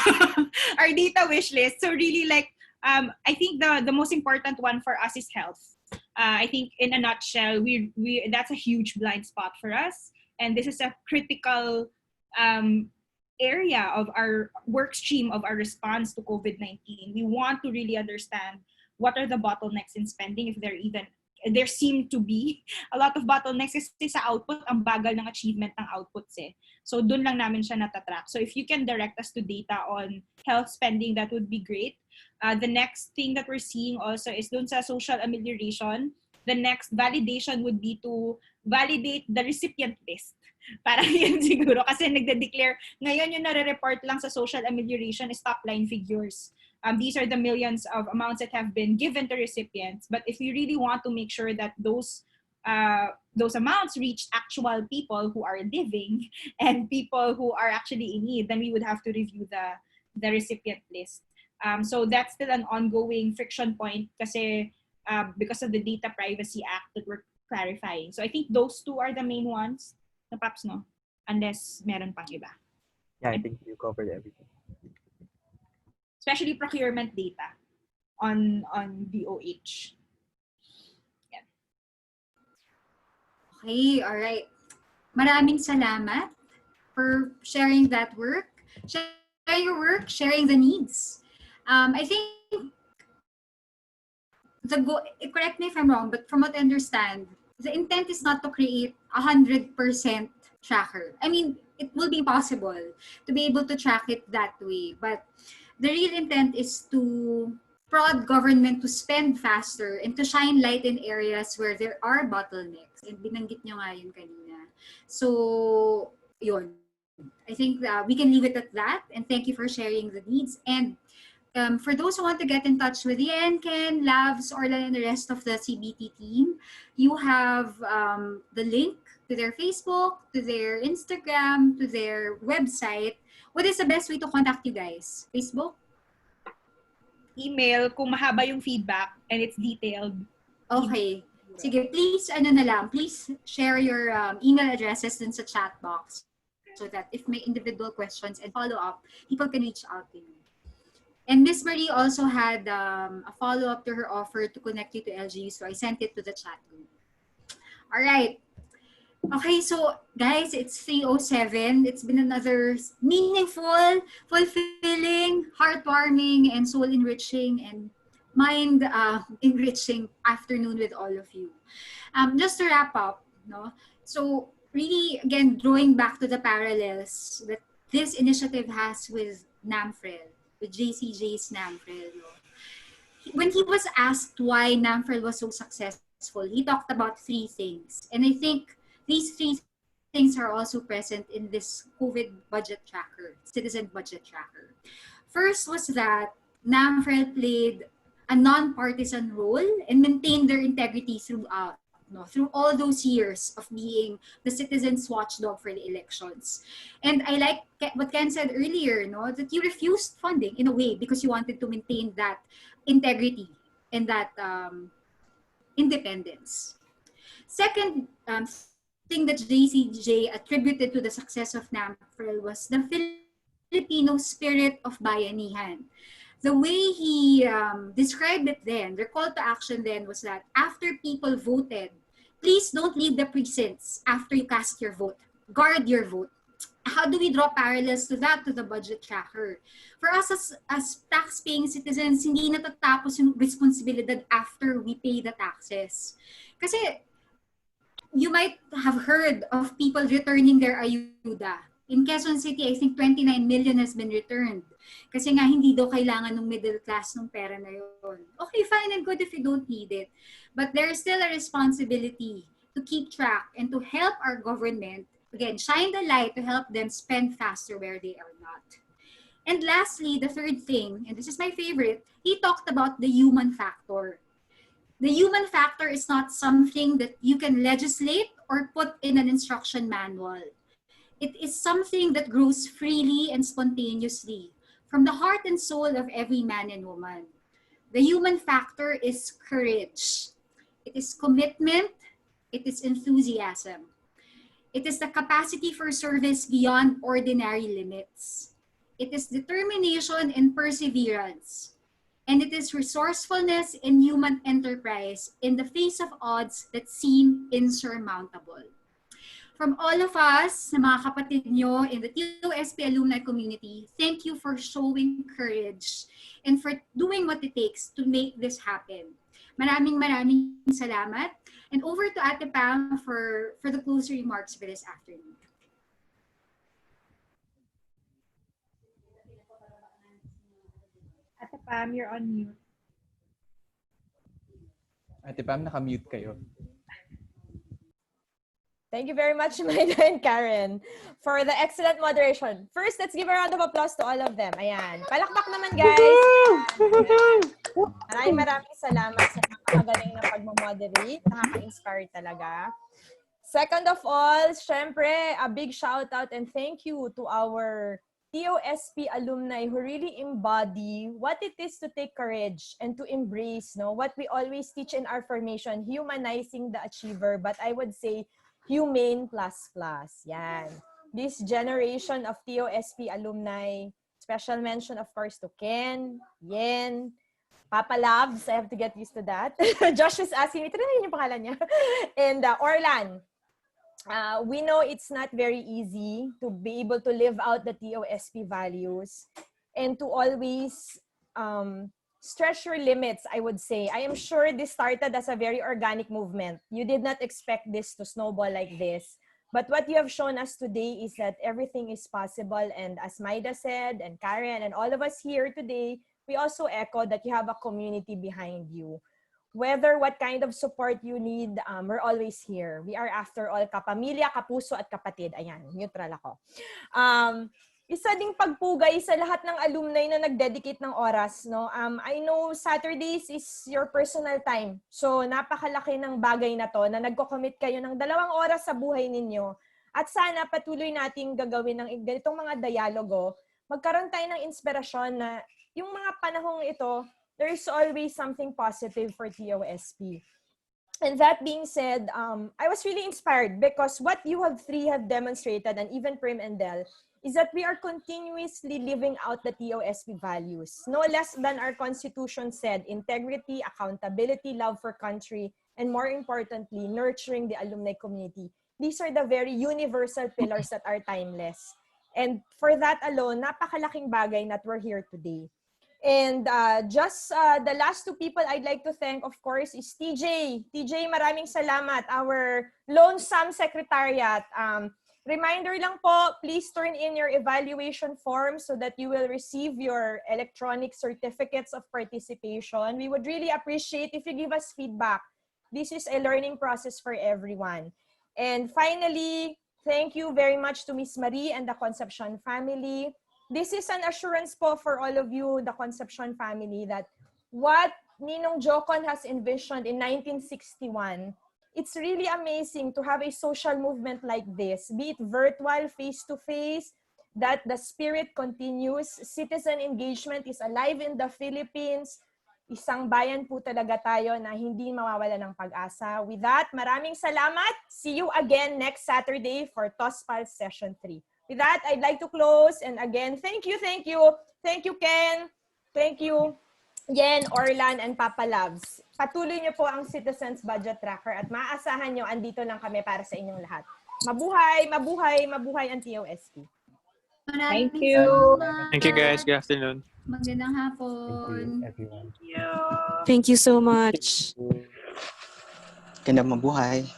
Speaker 5: our data wish list. So really, like, I think the most important one for us is health. I think in a nutshell, we that's a huge blind spot for us, and this is a critical area of our work stream of our response to COVID-19. We want to really understand what are the bottlenecks in spending, if there even there seem to be a lot of bottlenecks kasi sa output, ang bagal ng achievement ng outputs eh. So dun lang namin siya natatrack. So if you can direct us to data on health spending, that would be great. The next thing that we're seeing also is dun sa social amelioration. The next validation would be to validate the recipient list. Parang yun siguro kasi nagde-declare, ngayon yung nare-report lang sa social amelioration is top-line figures. These are the millions of amounts that have been given to recipients. But if we really want to make sure that those amounts reach actual people who are living and people who are actually in need, then we would have to review the recipient list. So that's still an ongoing friction point kasi because of the Data Privacy Act that we're clarifying. So I think those two are the main ones. Na Paps, no? Unless meron pang iba.
Speaker 6: Yeah, I think you covered everything.
Speaker 5: Especially procurement data on DOH. Yeah.
Speaker 1: Okay, all right. Maraming salamat for sharing that work, sharing your work, sharing the needs. I think correct me if I'm wrong, but from what I understand, the intent is not to create 100% tracker. I mean, it will be possible to be able to track it that way, but the real intent is to prod government to spend faster and to shine light in areas where there are bottlenecks. And binanggit nyo nga yun kanina. So, yun. I think we can leave it at that. And thank you for sharing the needs. And for those who want to get in touch with Yen, Ken, Labs, Orlan, and the rest of the CBT team, you have the link to their Facebook, to their Instagram, to their website. What is the best way to contact you guys? Facebook?
Speaker 5: Email kung mahaba yung feedback and it's detailed.
Speaker 1: Okay. Sige, please, please share your email addresses dun sa chat box so that if may individual questions and follow-up, people can reach out to you. And Miss Marie also had a follow-up to her offer to connect you to LG, so I sent it to the chat group. All right. Okay, so guys, it's 3:07. It's been another meaningful, fulfilling, heartwarming, and soul-enriching and mind-enriching afternoon with all of you. Just to wrap up, no? So really, again, drawing back to the parallels that this initiative has with NAMFREL, with JCJ's NAMFREL. No? When he was asked why NAMFREL was so successful, he talked about three things. And I think these three things are also present in this COVID budget tracker, citizen budget tracker. First was that NAMFREL played a non-partisan role and maintained their integrity throughout, through all those years of being the citizens' watchdog for the elections. And I like what Ken said earlier, that you refused funding in a way because you wanted to maintain that integrity and that independence. Second thing that JCJ attributed to the success of NAMFREL was the Filipino spirit of bayanihan. The way he described it then, the call to action then was that after people voted, please don't leave the precincts after you cast your vote. Guard your vote. How do we draw parallels to that, to the budget tracker? For us as tax-paying citizens, hindi natatapos yung responsibilidad after we pay the taxes. Kasi you might have heard of people returning their ayuda. In Quezon City, I think 29 million has been returned. Kasi nga, hindi daw kailangan ng middle class ng pera na yun. Okay, fine and good if you don't need it. But there is still a responsibility to keep track and to help our government, again, shine the light to help them spend faster where they are not. And lastly, the third thing, and this is my favorite, he talked about the human factor. The human factor is not something that you can legislate or put in an instruction manual. It is something that grows freely and spontaneously from the heart and soul of every man and woman. The human factor is courage. It is commitment. It is enthusiasm. It is the capacity for service beyond ordinary limits. It is determination and perseverance. And it is resourcefulness and human enterprise in the face of odds that seem insurmountable. From all of us, na mga kapatid nyo in the TOSP alumni community, thank you for showing courage and for doing what it takes to make this happen. Maraming salamat. And over to Ate Pam for the closing remarks for this afternoon.
Speaker 5: Ate Pam, you're on mute.
Speaker 4: Ate Pam, naka-mute kayo.
Speaker 2: Thank you very much, Maida and Karen, for the excellent moderation. First, let's give a round of applause to all of them. Ayan. Palakpak naman, guys. Maraming salamat sa napakagaling na pagmamoderate. Nakaka-inspire talaga. Second of all, syempre, a big shout out and thank you to our TOSP alumni who really embody what it is to take courage and to embrace what we always teach in our formation, humanizing the achiever, but I would say humane plus. Yan. This generation of TOSP alumni, special mention of course to Ken, Yen, Papa Labs, I have to get used to that. Josh is asking me, tinanin yung pangalan niya. And Orlan. We know it's not very easy to be able to live out the TOSP values and to always stretch your limits, I would say. I am sure this started as a very organic movement. You did not expect this to snowball like this. But what you have shown us today is that everything is possible. And as Maida said, and Karen, and all of us here today, we also echo that you have a community behind you. Whether what kind of support you need, we're always here. We are, after all, kapamilya, kapuso, at kapatid. Ayan, neutral ako. Isa ding pagpugay sa lahat ng alumni na nag-dedicate ng oras. I know Saturdays is your personal time. So, napakalaki ng bagay na to na nagko-commit kayo ng 2 oras sa buhay ninyo. At sana patuloy nating gagawin ng ganitong mga dialogo. Magkaroon tayo ng inspirasyon na yung mga panahong ito, there is always something positive for TOSP. And that being said, I was really inspired because what you three have demonstrated, and even Prim and Del, is that we are continuously living out the TOSP values. No less than our Constitution said, integrity, accountability, love for country, and more importantly, nurturing the alumni community. These are the very universal pillars that are timeless. And for that alone, napakalaking bagay that we're here today. And just the last 2 people I'd like to thank, of course, is TJ. TJ, maraming salamat. Our lonesome secretariat. Reminder lang po, please turn in your evaluation form so that you will receive your electronic certificates of participation. We would really appreciate if you give us feedback. This is a learning process for everyone. And finally, thank you very much to Miss Marie and the Concepcion family. This is an assurance po for all of you, the Concepcion family, that what Ninong Jocon has envisioned in 1961, it's really amazing to have a social movement like this, be it virtual, face-to-face, that the spirit continues. Citizen engagement is alive in the Philippines. Isang bayan po talaga tayo na hindi mawawala ng pag-asa. With that, maraming salamat. See you again next Saturday for TOSPALS Session 3. With that, I'd like to close. And again, thank you. Thank you, Ken. Thank you, Yen, Orlan, and Papa Labs. Patuloy niyo po ang Citizens Budget Tracker at maaasahan niyo, andito lang kami para sa inyong lahat. Mabuhay, mabuhay, mabuhay ang TOSP.
Speaker 1: Thank
Speaker 5: you.
Speaker 7: Thank you guys. Good afternoon.
Speaker 1: Magandang hapon.
Speaker 6: Thank you, everyone.
Speaker 10: Thank you so much.
Speaker 8: Ganda mabuhay.